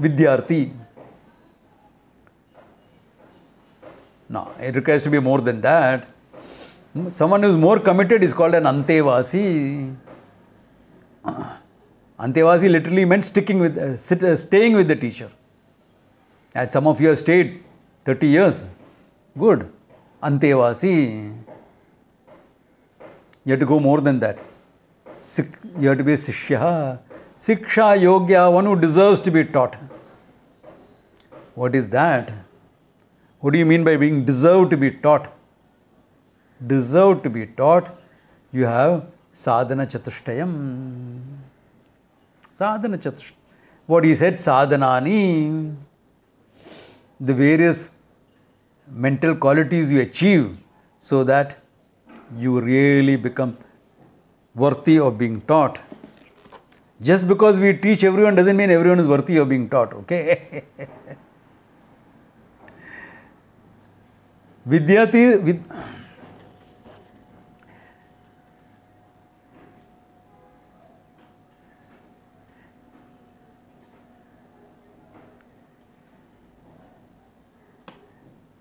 Vidyarthi. No, it requires to be more than that. Someone who is more committed is called an Antevasi. Antevasi literally meant staying with the teacher. And some of you have stayed 30 years. Good. Antevasi. You have to go more than that. You have to be a Sishya. Siksha Yogya, one who deserves to be taught. What is that? What do you mean by being deserved to be taught? Deserved to be taught, you have sadhana chatushtayam. Sadhana chatushtayam. What he said, sadhanani, the various mental qualities you achieve so that you really become worthy of being taught. Just because we teach everyone doesn't mean everyone is worthy of being taught, okay? Vidyati,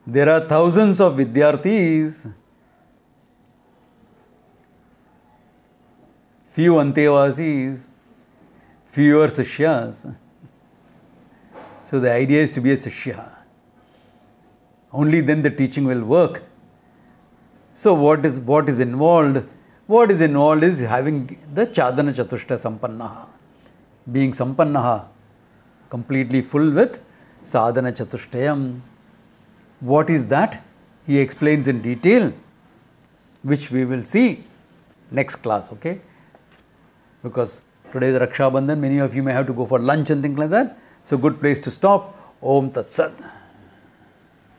there are thousands of Vidyarthis, few Antevasis, fewer Sishyas. So the idea is to be a Sishya. Only then the teaching will work. So what is involved? What is involved is having the Chadana Chatushta Sampannaha. Being Sampannaha, completely full with Sadhana Chatushtayam. What is that? He explains in detail, which we will see next class, okay? Because today is Raksha Bandhan, many of you may have to go for lunch and things like that. So good place to stop. Om Tat Sat.